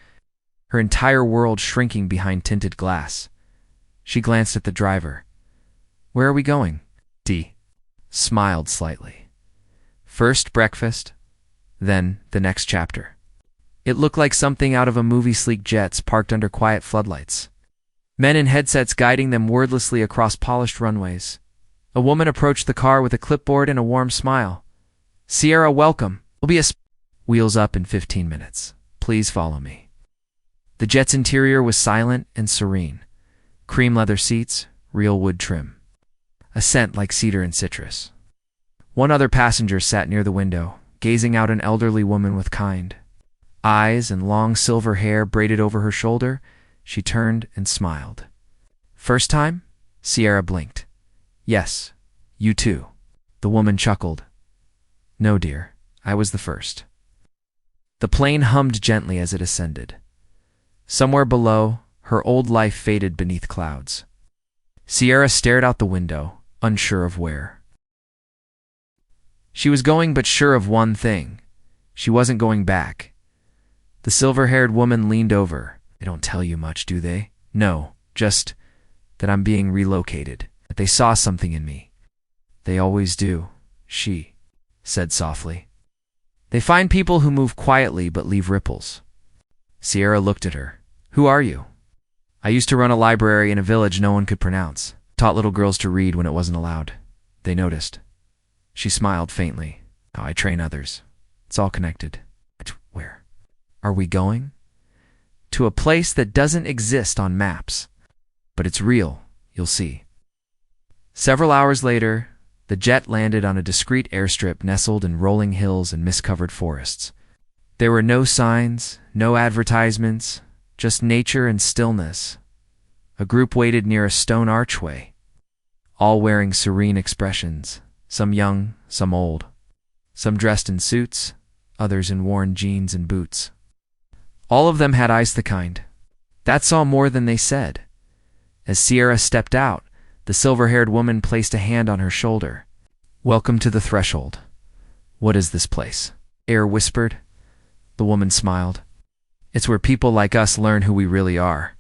her entire world shrinking behind tinted glass. She glanced at the driver. "Where are we going?" Dee smiled slightly. "First breakfast, then the next chapter." It looked like something out of a movie. Sleek jets parked under quiet floodlights. Men in headsets guiding them wordlessly across polished runways. A woman approached the car with a clipboard and a warm smile. "Sierra, welcome. We'll be wheels up in 15 minutes. Please follow me." The jet's interior was silent and serene. Cream leather seats, real wood trim. A scent like cedar and citrus. One other passenger sat near the window, gazing out, an elderly woman with kind eyes and long silver hair braided over her shoulder. She turned and smiled. "First time?" Sierra blinked. "Yes, you too." The woman chuckled. "No, dear, I was the first." The plane hummed gently as it ascended. Somewhere below, her old life faded beneath clouds. Sierra stared out the window, unsure of where. She was going, but sure of one thing. She wasn't going back. The silver-haired woman leaned over. "They don't tell you much, do they?" "No, just that I'm being relocated, that they saw something in me." "They always do," she said softly. "They find people who move quietly but leave ripples." Sierra looked at her. "Who are you?" "I used to run a library in a village no one could pronounce. Taught little girls to read when it wasn't allowed. They noticed." She smiled faintly. "How I train others. It's all connected." "Where are we going?" "To a place that doesn't exist on maps. But it's real, you'll see." Several hours later, the jet landed on a discreet airstrip nestled in rolling hills and mist-covered forests. There were no signs, no advertisements, just nature and stillness. A group waited near a stone archway, all wearing serene expressions, some young, some old, some dressed in suits, others in worn jeans and boots. All of them had eyes the kind that saw more than they said. As Sierra stepped out, the silver-haired woman placed a hand on her shoulder. "Welcome to the threshold." "What is this place?" Air whispered. The woman smiled. "It's where people like us learn who we really are."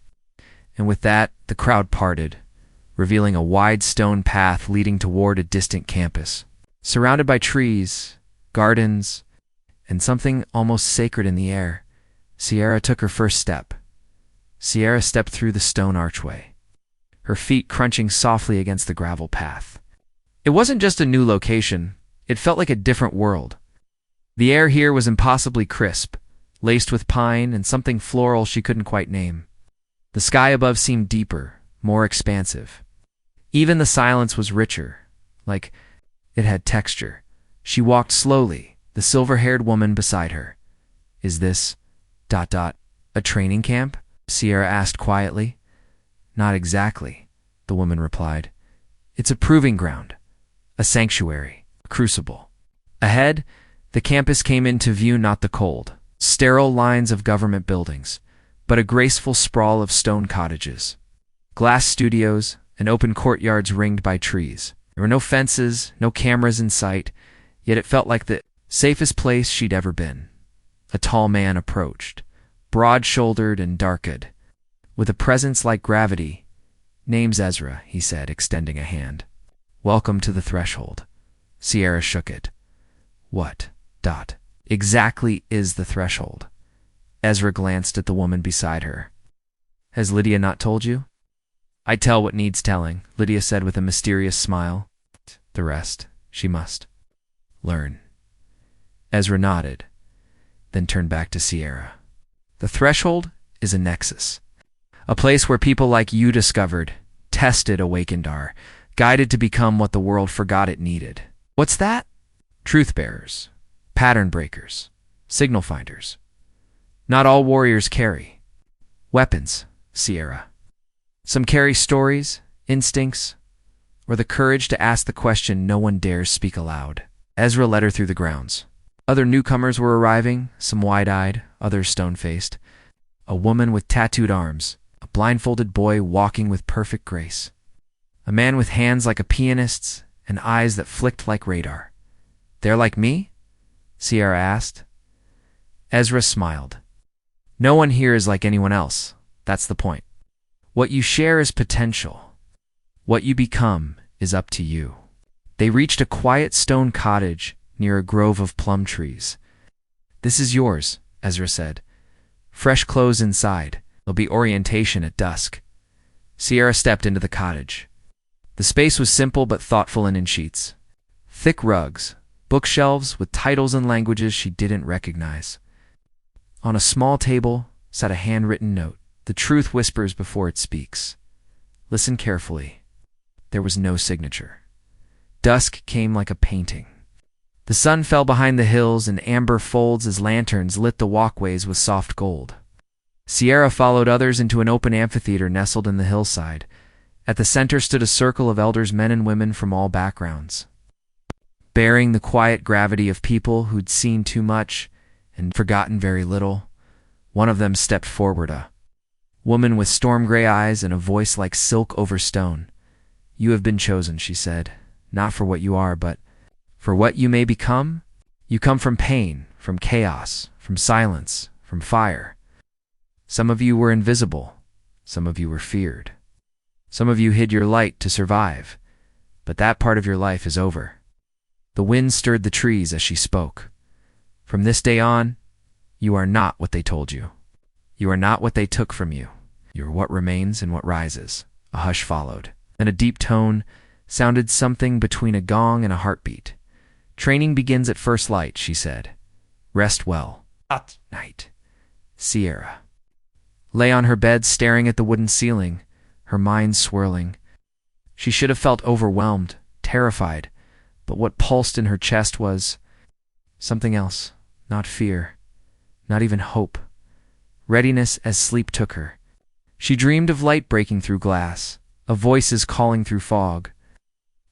And with that, the crowd parted, revealing a wide stone path leading toward a distant campus. Surrounded by trees, gardens, and something almost sacred in the air, Sierra took her first step. Sierra stepped through the stone archway, her feet crunching softly against the gravel path. It wasn't just a new location, it felt like a different world. The air here was impossibly crisp, laced with pine and something floral she couldn't quite name. The sky above seemed deeper, more expansive. Even the silence was richer, like it had texture. She walked slowly, the silver-haired woman beside her. "Is this... a training camp?" Sierra asked quietly. "Not exactly," the woman replied. "It's a proving ground, a sanctuary, a crucible." Ahead, the campus came into view, not the cold, sterile lines of government buildings, but a graceful sprawl of stone cottages, glass studios, and open courtyards ringed by trees. There were no fences, no cameras in sight, yet it felt like the safest place she'd ever been. A tall man approached, broad-shouldered and dark-eyed, with a presence like gravity. "Name's Ezra," he said, extending a hand. "Welcome to the threshold." Sierra shook it. "What... exactly is the threshold?" Ezra glanced at the woman beside her. "Has Lydia not told you?" "I tell what needs telling," Lydia said with a mysterious smile. "The rest, she must learn." Ezra nodded, then turned back to Sierra. "The threshold is a nexus, a place where people like you discovered, tested, awakened are, guided to become what the world forgot it needed." "What's that?" "Truth-bearers, pattern breakers, signal finders. Not all warriors carry. Weapons, Sierra. Some carry stories, instincts, or the courage to ask the question no one dares speak aloud. Ezra led her through the grounds. Other newcomers were arriving, some wide-eyed, others stone-faced. A woman with tattooed arms, a blindfolded boy walking with perfect grace. A man with hands like a pianist's and eyes that flicked like radar. "They're like me?" Sierra asked. Ezra smiled. "No one here is like anyone else. That's the point. What you share is potential. What you become is up to you." They reached a quiet stone cottage near a grove of plum trees. "This is yours," Ezra said. "Fresh clothes inside. There'll be orientation at dusk." Sierra stepped into the cottage. The space was simple but thoughtful and in sheets. Thick rugs, bookshelves with titles and languages she didn't recognize. On a small table sat a handwritten note. "The truth whispers before it speaks. Listen carefully." There was no signature. Dusk came like a painting. The sun fell behind the hills in amber folds as lanterns lit the walkways with soft gold. Sierra followed others into an open amphitheater nestled in the hillside. At the center stood a circle of elders, men and women from all backgrounds. Bearing the quiet gravity of people who'd seen too much and forgotten very little, one of them stepped forward, a woman with storm-gray eyes and a voice like silk over stone. "You have been chosen," she said, "not for what you are, but for what you may become. You come from pain, from chaos, from silence, from fire. Some of you were invisible. Some of you were feared. Some of you hid your light to survive, but that part of your life is over." The wind stirred the trees as she spoke. "From this day on, you are not what they told you. You are not what they took from you. You are what remains and what rises." A hush followed, and a deep tone sounded something between a gong and a heartbeat. "Training begins at first light," she said. "Rest well. At night." Sierra lay on her bed staring at the wooden ceiling, her mind swirling. She should have felt overwhelmed, terrified, but what pulsed in her chest was something else, not fear, not even hope. Readiness as sleep took her. She dreamed of light breaking through glass, of voices calling through fog,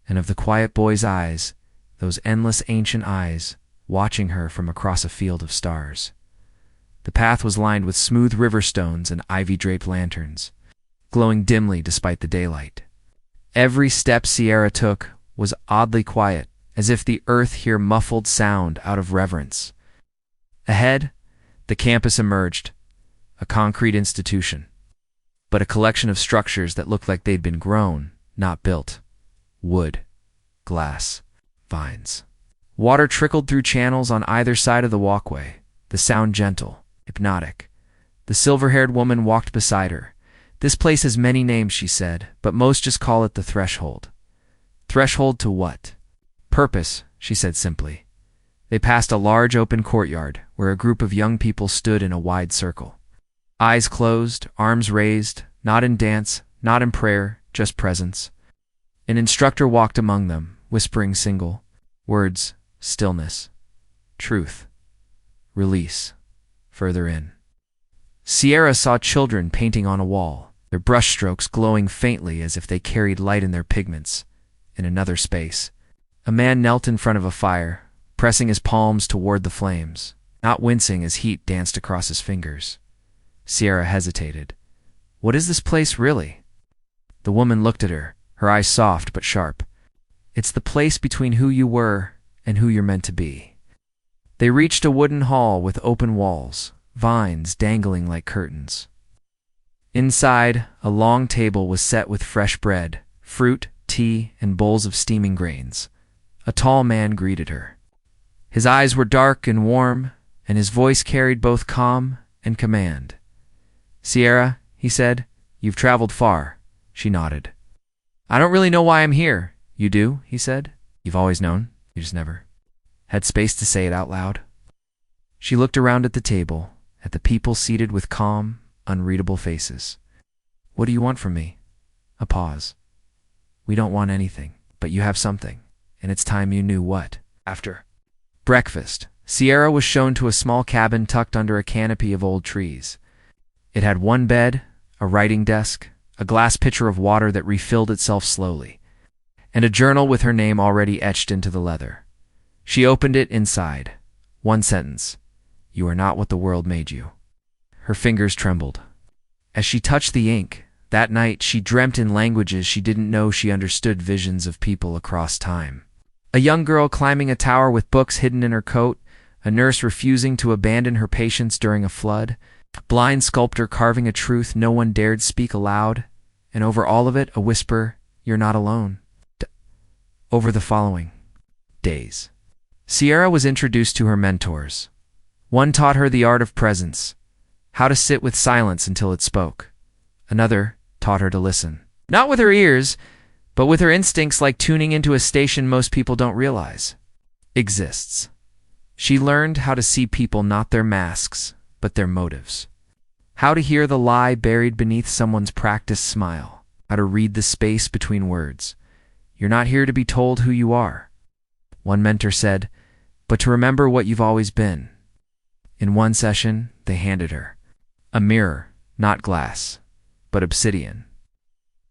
and of the quiet boy's eyes, those endless ancient eyes, watching her from across a field of stars. The path was lined with smooth river stones and ivy-draped lanterns, glowing dimly despite the daylight. Every step Sierra took was oddly quiet, as if the earth here muffled sound out of reverence. Ahead, the campus emerged, a concrete institution, but a collection of structures that looked like they'd been grown, not built. Wood, glass, vines. Water trickled through channels on either side of the walkway, the sound gentle, hypnotic. The silver-haired woman walked beside her. "This place has many names," she said, "but most just call it the threshold." "Threshold to what?" "Purpose," she said simply. They passed a large open courtyard where a group of young people stood in a wide circle. Eyes closed, arms raised, not in dance, not in prayer, just presence. An instructor walked among them, whispering single words: stillness, truth, release. Further in, Sierra saw children painting on a wall, their brushstrokes glowing faintly as if they carried light in their pigments. In another space, a man knelt in front of a fire, pressing his palms toward the flames, not wincing as heat danced across his fingers. Sierra hesitated. "What is this place really?" The woman looked at her, her eyes soft but sharp. "It's the place between who you were and who you're meant to be." They reached a wooden hall with open walls, vines dangling like curtains. Inside, a long table was set with fresh bread, fruit, tea, and bowls of steaming grains. A tall man greeted her. His eyes were dark and warm, and his voice carried both calm and command. "Sierra," he said, "you've traveled far." She nodded. "I don't really know why I'm here." "You do," he said. "You've always known. You just never had space to say it out loud." She looked around at the table, at the people seated with calm, unreadable faces. "What do you want from me?" A pause. "We don't want anything, but you have something, and it's time you knew what." After breakfast, Sierra was shown to a small cabin tucked under a canopy of old trees. It had one bed, a writing desk, a glass pitcher of water that refilled itself slowly, and a journal with her name already etched into the leather. She opened it inside. One sentence: "You are not what the world made you." Her fingers trembled. As she touched the ink, that night she dreamt in languages she didn't know. She understood visions of people across time. A young girl climbing a tower with books hidden in her coat, a nurse refusing to abandon her patients during a flood, a blind sculptor carving a truth no one dared speak aloud, and over all of it a whisper, "You're not alone." Over the following days, Sierra was introduced to her mentors. One taught her the art of presence, how to sit with silence until it spoke. Another taught her to listen, not with her ears, but with her instincts, like tuning into a station most people don't realize exists. She learned how to see people, not their masks, but their motives. How to hear the lie buried beneath someone's practiced smile. How to read the space between words. You're not here to be told who you are, one mentor said, but to remember what you've always been. In one session, they handed her a mirror, not glass, but obsidian.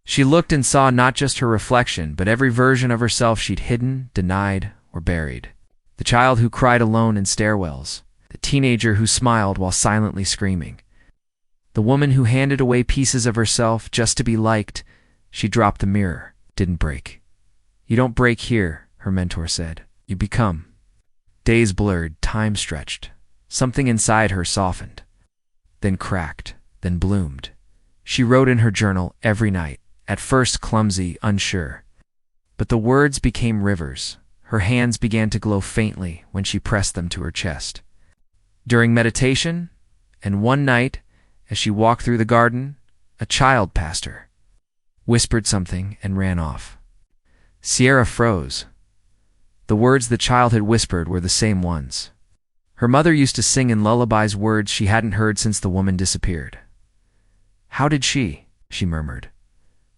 She looked and saw not just her reflection, but every version of herself she'd hidden, denied, or buried. The child who cried alone in stairwells, the teenager who smiled while silently screaming, the woman who handed away pieces of herself just to be liked. She dropped the mirror, didn't break. "You don't break here," her mentor said. "You become." Days blurred, time stretched. Something inside her softened, then cracked, then bloomed. She wrote in her journal every night, at first clumsy, unsure. But the words became rivers. Her hands began to glow faintly when she pressed them to her chest. During meditation, and one night, as she walked through the garden, a child passed her, whispered something, and ran off. Sierra froze. The words the child had whispered were the same ones. Her mother used to sing in lullabies words she hadn't heard since the woman disappeared. "How did she?" she murmured.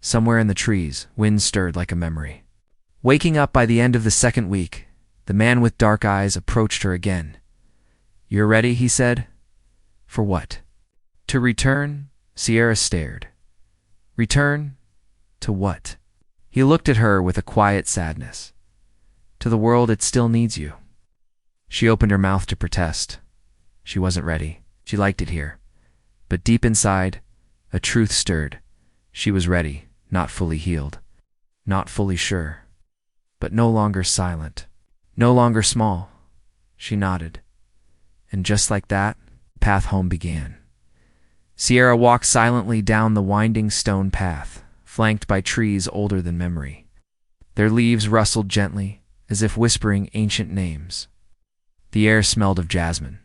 Somewhere in the trees, wind stirred like a memory. Waking up by the end of the second week, the man with dark eyes approached her again. "You're ready," he said. "For what?" "To return?" Sierra stared. "Return? To what?" He looked at her with a quiet sadness. "To the world. It still needs you." She opened her mouth to protest. She wasn't ready. She liked it here. But deep inside, a truth stirred. She was ready, not fully healed, not fully sure, but no longer silent, no longer small. She nodded. And just like that, the path home began. Sierra walked silently down the winding stone path, flanked by trees older than memory. Their leaves rustled gently, as if whispering ancient names. The air smelled of jasmine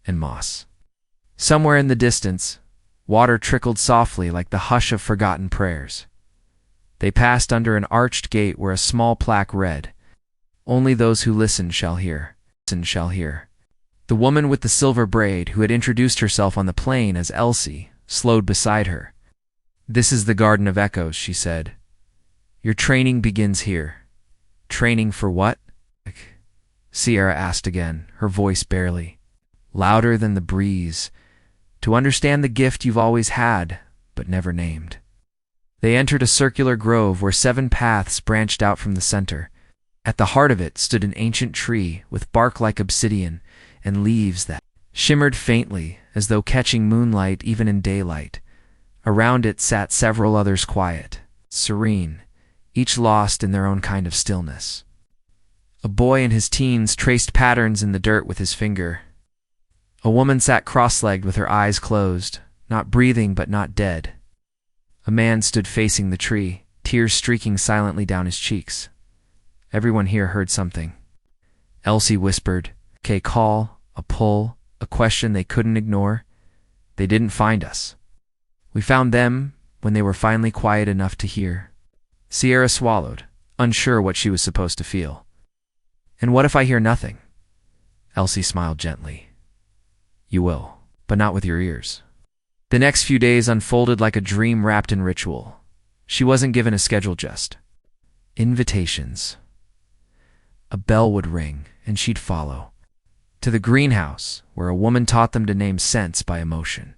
and moss. Somewhere in the distance, water trickled softly like the hush of forgotten prayers. They passed under an arched gate where a small plaque read, "Only those who listen shall hear. Listen shall hear." The woman with the silver braid, who had introduced herself on the plain as Elsie, slowed beside her. "This is the Garden of Echoes," she said. "Your training begins here." "Training for what?" Sierra asked again, her voice barely, louder than the breeze. "To understand the gift you've always had, but never named." They entered a circular grove where 7 paths branched out from the center. At the heart of it stood an ancient tree with bark like obsidian and leaves that shimmered faintly as though catching moonlight even in daylight. Around it sat several others, quiet, serene, each lost in their own kind of stillness. A boy in his teens traced patterns in the dirt with his finger. A woman sat cross-legged with her eyes closed, not breathing but not dead. A man stood facing the tree, tears streaking silently down his cheeks. Everyone here heard something. Elsie whispered, "Okay, call, a pull, a question they couldn't ignore. They didn't find us. We found them when they were finally quiet enough to hear." Sierra swallowed, unsure what she was supposed to feel. "And what if I hear nothing?" Elsie smiled gently. "You will, but not with your ears." The next few days unfolded like a dream wrapped in ritual. She wasn't given a schedule, just invitations. A bell would ring, and she'd follow. To the greenhouse, where a woman taught them to name scents by emotion.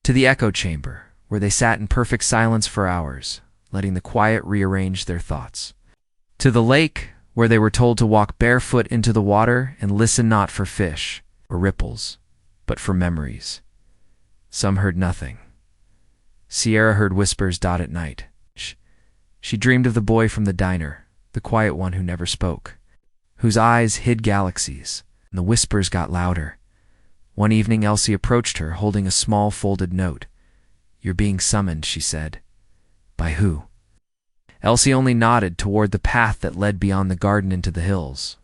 To the echo chamber, where they sat in perfect silence for hours, letting the quiet rearrange their thoughts. To the lake, where they were told to walk barefoot into the water and listen not for fish or ripples, but for memories. Some heard nothing. Sierra heard whispers at night. She dreamed of the boy from the diner, the quiet one who never spoke, whose eyes hid galaxies, and the whispers got louder. One evening Elsie approached her, holding a small folded note. "You're being summoned," she said. "By who?" Elsie only nodded toward the path that led beyond the garden into the hills.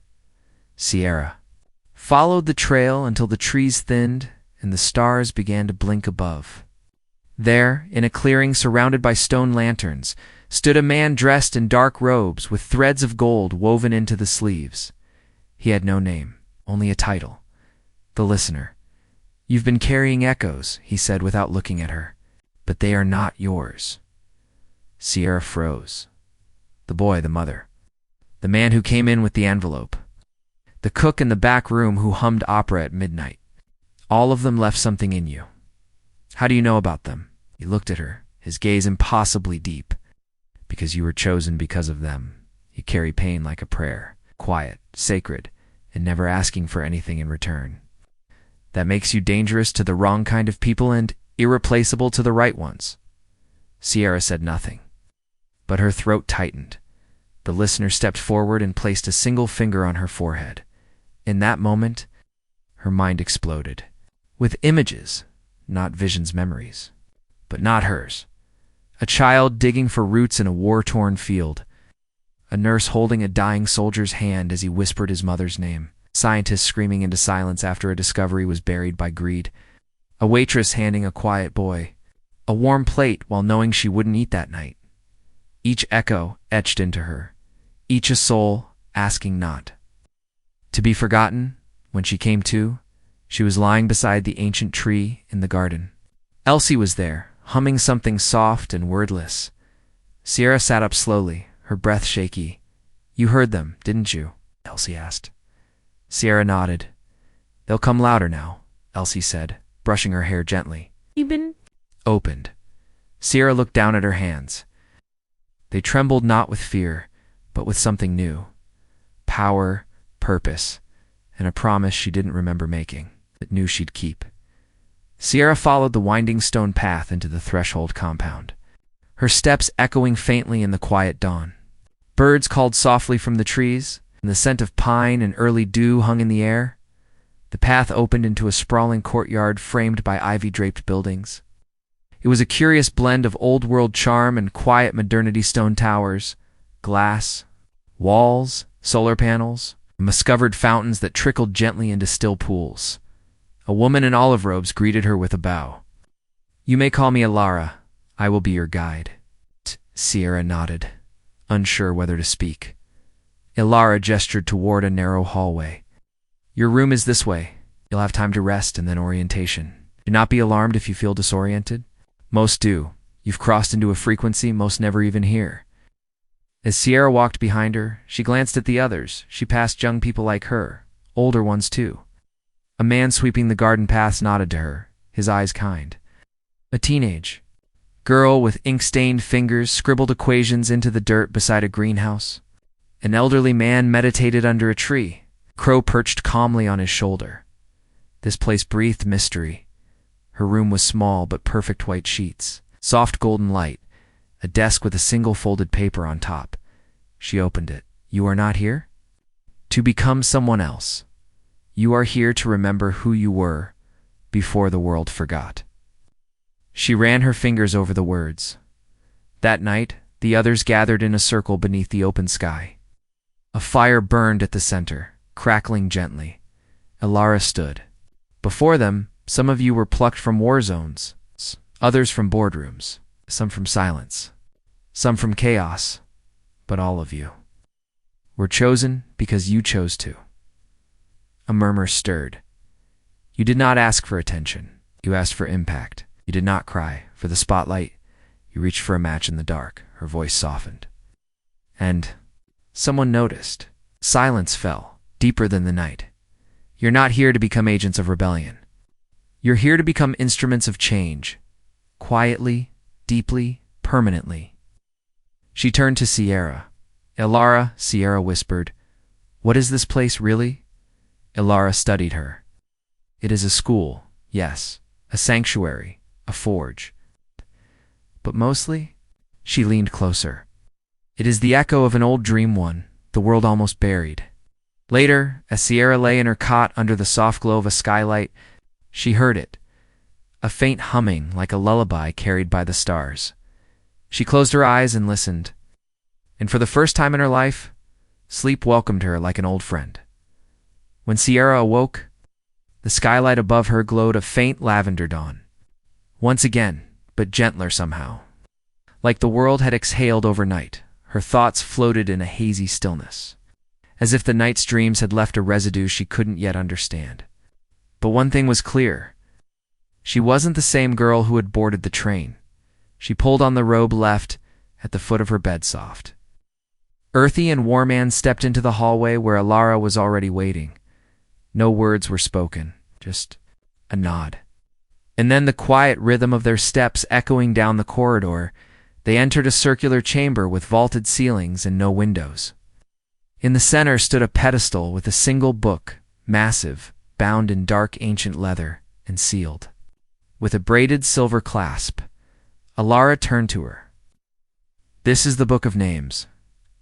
Sierra followed the trail until the trees thinned and the stars began to blink above. There, in a clearing surrounded by stone lanterns, stood a man dressed in dark robes with threads of gold woven into the sleeves. He had no name, only a title: the Listener. "You've been carrying echoes," he said without looking at her, "but they are not yours." Sierra froze. The boy, the mother, the man who came in with the envelope, the cook in the back room who hummed opera at midnight. All of them left something in you. How do you know about them? He looked at her, his gaze impossibly deep. Because you were chosen because of them. You carry pain like a prayer, quiet, sacred, and never asking for anything in return. That makes you dangerous to the wrong kind of people and irreplaceable to the right ones. Sierra said nothing, but her throat tightened. The Listener stepped forward and placed a single finger on her forehead. In that moment, her mind exploded. With images, not visions, memories, but not hers. A child digging for roots in a war-torn field. A nurse holding a dying soldier's hand as he whispered his mother's name. Scientists screaming into silence after a discovery was buried by greed. A waitress handing a quiet boy a warm plate while knowing she wouldn't eat that night. Each echo etched into her, each a soul asking not. To be forgotten, when she came to, she was lying beside the ancient tree in the garden. Elsie was there, humming something soft and wordless. Sierra sat up slowly, her breath shaky. "You heard them, didn't you?" Elsie asked. Sierra nodded. "They'll come louder now," Elsie said, brushing her hair gently. "You've been..." Opened. Sierra looked down at her hands. They trembled not with fear, but with something new. Power, purpose, and a promise she didn't remember making, but knew she'd keep. Sierra followed the winding stone path into the threshold compound, her steps echoing faintly in the quiet dawn. Birds called softly from the trees, and the scent of pine and early dew hung in the air. The path opened into a sprawling courtyard framed by ivy-draped buildings. It was a curious blend of old-world charm and quiet modernity: stone towers, glass, walls, solar panels, moss-covered fountains that trickled gently into still pools. A woman in olive robes greeted her with a bow. "You may call me Elara. I will be your guide." Sierra nodded, unsure whether to speak. Elara gestured toward a narrow hallway. "Your room is this way. You'll have time to rest and then orientation. Do not be alarmed if you feel disoriented. Most do. You've crossed into a frequency most never even hear." As Sierra walked behind her, she glanced at the others. She passed young people like her, older ones too. A man sweeping the garden paths nodded to her, his eyes kind. A teenage girl with ink-stained fingers scribbled equations into the dirt beside a greenhouse. An elderly man meditated under a tree, crow perched calmly on his shoulder. This place breathed mystery. Her room was small but perfect: white sheets, soft golden light, a desk with a single folded paper on top. She opened it. "You are not here to become someone else. You are here to remember who you were before the world forgot." She ran her fingers over the words. That night, the others gathered in a circle beneath the open sky. A fire burned at the center, crackling gently. Elara stood. Before them, some of you were plucked from war zones, others from boardrooms, some from silence, some from chaos, but all of you were chosen because you chose to. A murmur stirred. You did not ask for attention. You asked for impact. You did not cry for the spotlight. You reached for a match in the dark. Her voice softened. And someone noticed. Silence fell, deeper than the night. You're not here to become agents of rebellion. You're here to become instruments of change, quietly, deeply, permanently. She turned to Sierra. "Ilara," Sierra whispered. "What is this place really?" Ilara studied her. "It is a school, yes, a sanctuary, a forge. But mostly," she leaned closer, "it is the echo of an old dream one, the world almost buried." Later, as Sierra lay in her cot under the soft glow of a skylight, she heard it, a faint humming like a lullaby carried by the stars. She closed her eyes and listened, and for the first time in her life, sleep welcomed her like an old friend. When Sierra awoke, the skylight above her glowed a faint lavender dawn. Once again, but gentler somehow. Like the world had exhaled overnight, her thoughts floated in a hazy stillness, as if the night's dreams had left a residue she couldn't yet understand. But one thing was clear. She wasn't the same girl who had boarded the train. She pulled on the robe left at the foot of her bed soft. Earthy and Warman stepped into the hallway where Ilara was already waiting. No words were spoken, just a nod. And then the quiet rhythm of their steps echoing down the corridor, they entered a circular chamber with vaulted ceilings and no windows. In the center stood a pedestal with a single book, massive, bound in dark ancient leather, and sealed. With a braided silver clasp, Ilara turned to her. "This is the Book of Names.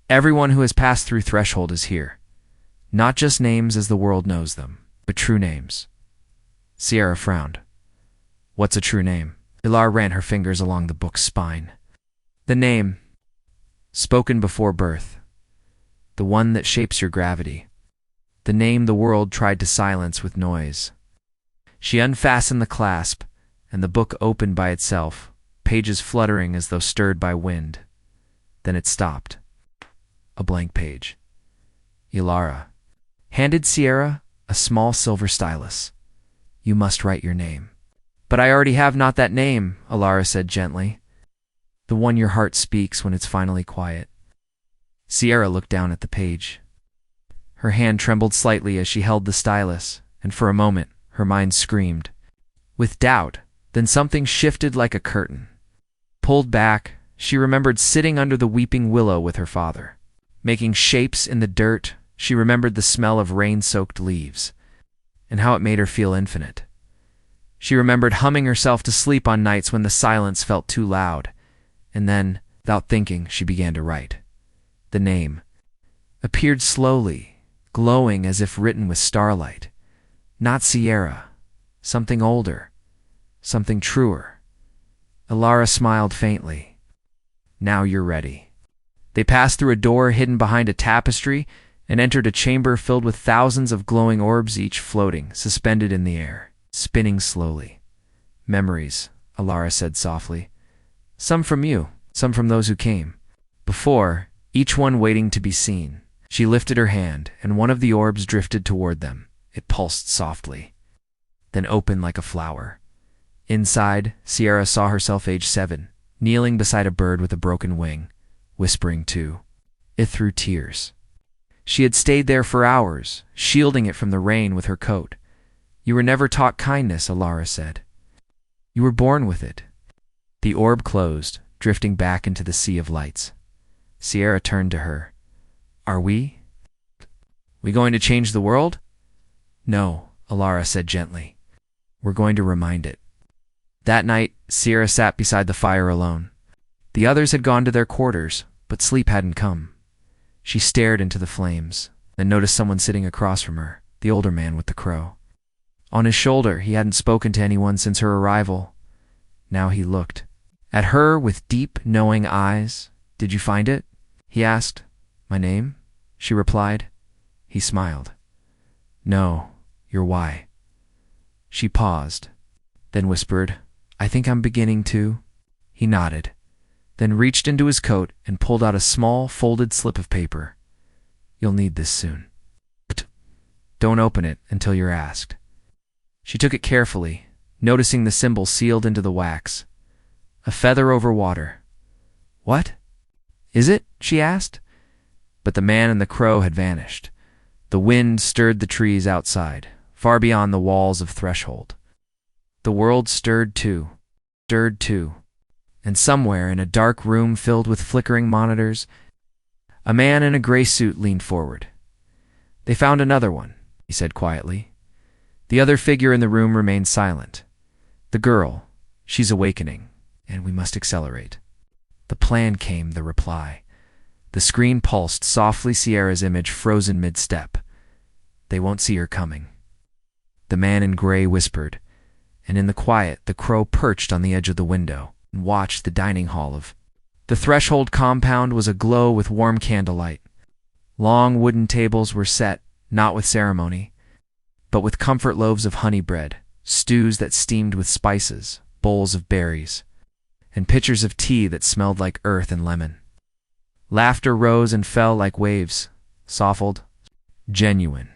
Everyone who has passed through Threshold is here. Not just names as the world knows them, but true names." Sierra frowned. "What's a true name?" Ilara ran her fingers along the book's spine. "The name, spoken before birth. The one that shapes your gravity. The name the world tried to silence with noise." She unfastened the clasp, and the book opened by itself, pages fluttering as though stirred by wind. Then it stopped. A blank page. Ilara handed Sierra a small silver stylus. "You must write your name." "But I already have not that name," Ilara said gently. "The one your heart speaks when it's finally quiet." Sierra looked down at the page. Her hand trembled slightly as she held the stylus, and for a moment her mind screamed. With doubt, then something shifted like a curtain. Pulled back, she remembered sitting under the weeping willow with her father. Making shapes in the dirt, she remembered the smell of rain-soaked leaves, and how it made her feel infinite. She remembered humming herself to sleep on nights when the silence felt too loud, and then, without thinking, she began to write. The name appeared slowly, glowing as if written with starlight. Not Sierra, something older, something truer. Ilara smiled faintly. "Now you're ready." They passed through a door hidden behind a tapestry and entered a chamber filled with thousands of glowing orbs, each floating, suspended in the air, spinning slowly. "Memories," Ilara said softly. "Some from you, some from those who came before, each one waiting to be seen." She lifted her hand, and one of the orbs drifted toward them. It pulsed softly, then opened like a flower. Inside, Sierra saw herself age 7, kneeling beside a bird with a broken wing, whispering too. It threw tears. She had stayed there for hours, shielding it from the rain with her coat. "You were never taught kindness," Ilara said. "You were born with it." The orb closed, drifting back into the sea of lights. Sierra turned to her. "Are we going to change the world?" "No," Ilara said gently. "We're going to remind it." That night, Sierra sat beside the fire alone. The others had gone to their quarters, but sleep hadn't come. She stared into the flames, then noticed someone sitting across from her, the older man with the crow. On his shoulder, he hadn't spoken to anyone since her arrival. Now he looked at her with deep, knowing eyes. "Did you find it?" he asked. "My name?" she replied. He smiled. "No, your why." She paused, then whispered, "I think I'm beginning to." He nodded, then reached into his coat and pulled out a small, folded slip of paper. "You'll need this soon. Don't open it until you're asked." She took it carefully, noticing the symbol sealed into the wax. A feather over water. "What is it?" she asked. But the man and the crow had vanished. The wind stirred the trees outside, far beyond the walls of Threshold. The world stirred too. stirred too, and somewhere in a dark room filled with flickering monitors, a man in a gray suit leaned forward. "They found another one," he said quietly. The other figure in the room remained silent. "The girl, she's awakening, and we must accelerate." "The plan came," the reply. The screen pulsed softly, Sierra's image frozen mid-step. "They won't see her coming." The man in gray whispered, and in the quiet, the crow perched on the edge of the window and watched the dining hall of. The threshold compound was aglow with warm candlelight. Long wooden tables were set, not with ceremony, but with comfort loaves of honey bread, stews that steamed with spices, bowls of berries, and pitchers of tea that smelled like earth and lemon. Laughter rose and fell like waves, softened, genuine.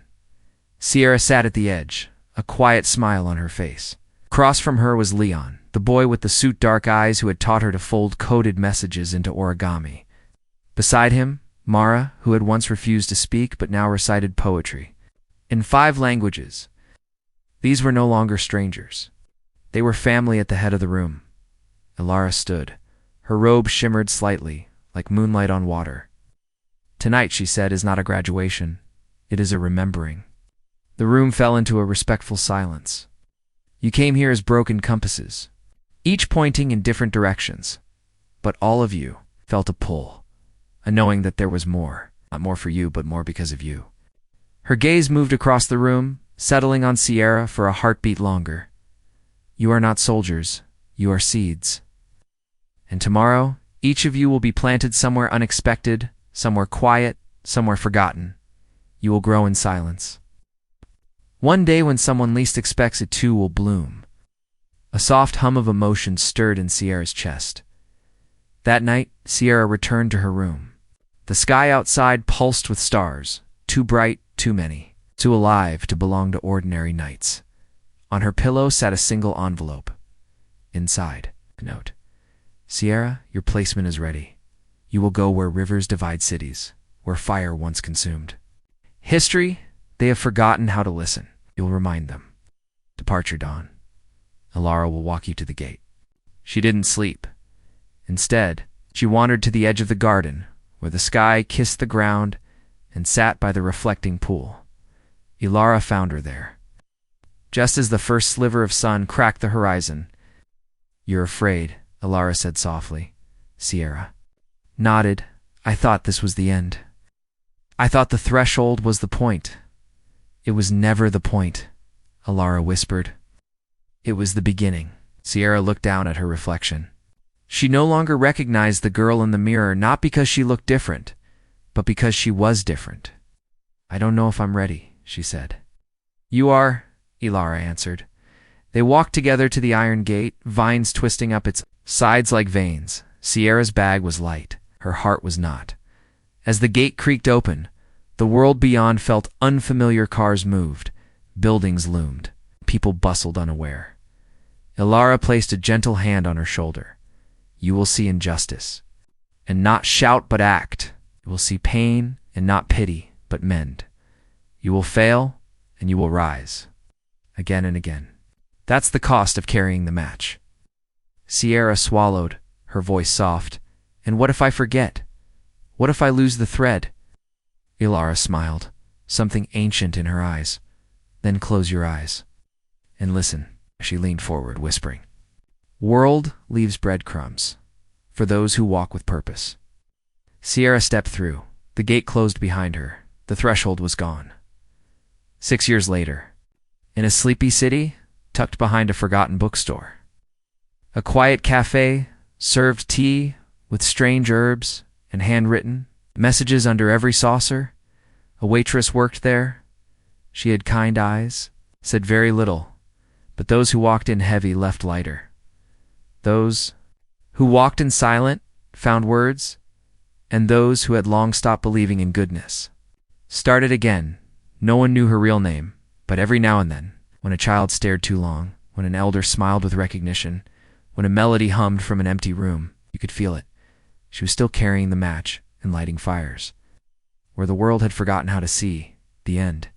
Sierra sat at the edge, a quiet smile on her face. Across from her was Leon, the boy with the suit-dark eyes who had taught her to fold coded messages into origami. Beside him, Mara, who had once refused to speak but now recited poetry. In 5 languages. These were no longer strangers. They were family at the head of the room. Ilara stood. Her robe shimmered slightly, like moonlight on water. "Tonight," she said, "is not a graduation. It is a remembering." The room fell into a respectful silence. "You came here as broken compasses, each pointing in different directions, but all of you felt a pull, a knowing that there was more, not more for you, but more because of you." Her gaze moved across the room, settling on Sierra for a heartbeat longer. "You are not soldiers, you are seeds. And tomorrow, each of you will be planted somewhere unexpected, somewhere quiet, somewhere forgotten. You will grow in silence. One day when someone least expects it too will bloom." A soft hum of emotion stirred in Sierra's chest. That night, Sierra returned to her room. The sky outside pulsed with stars, too bright, too many, too alive to belong to ordinary nights. On her pillow sat a single envelope. Inside, a note. "Sierra, your placement is ready. You will go where rivers divide cities, where fire once consumed. History, they have forgotten how to listen. You'll remind them. Departure dawn. Ilara will walk you to the gate." She didn't sleep. Instead, she wandered to the edge of the garden, where the sky kissed the ground and sat by the reflecting pool. Ilara found her there. Just as the first sliver of sun cracked the horizon. "You're afraid," Ilara said softly. Sierra nodded. "I thought this was the end. I thought the threshold was the point." "It was never the point," Ilara whispered. "It was the beginning." Sierra looked down at her reflection. She no longer recognized the girl in the mirror, not because she looked different, but because she was different. "I don't know if I'm ready," she said. "You are," Ilara answered. They walked together to the iron gate, vines twisting up its sides like veins. Sierra's bag was light. Her heart was not. As the gate creaked open, the world beyond felt unfamiliar. Cars moved. Buildings loomed. People bustled unaware. Ilara placed a gentle hand on her shoulder. "You will see injustice, and not shout but act. You will see pain, and not pity, but mend. You will fail, and you will rise. Again and again. That's the cost of carrying the match." Sierra swallowed, her voice soft. "And what if I forget? What if I lose the thread?" Ilara smiled, something ancient in her eyes. "Then close your eyes. And listen." She leaned forward, whispering. "World leaves breadcrumbs for those who walk with purpose." Sierra stepped through. The gate closed behind her. The threshold was gone. 6 years later, in a sleepy city, tucked behind a forgotten bookstore. A quiet cafe served tea with strange herbs and handwritten messages under every saucer. A waitress worked there. She had kind eyes, said very little, but those who walked in heavy left lighter. Those who walked in silent found words, and those who had long stopped believing in goodness started again. No one knew her real name, but every now and then, when a child stared too long, when an elder smiled with recognition, when a melody hummed from an empty room, you could feel it. She was still carrying the match and lighting fires. Where the world had forgotten how to see, the end.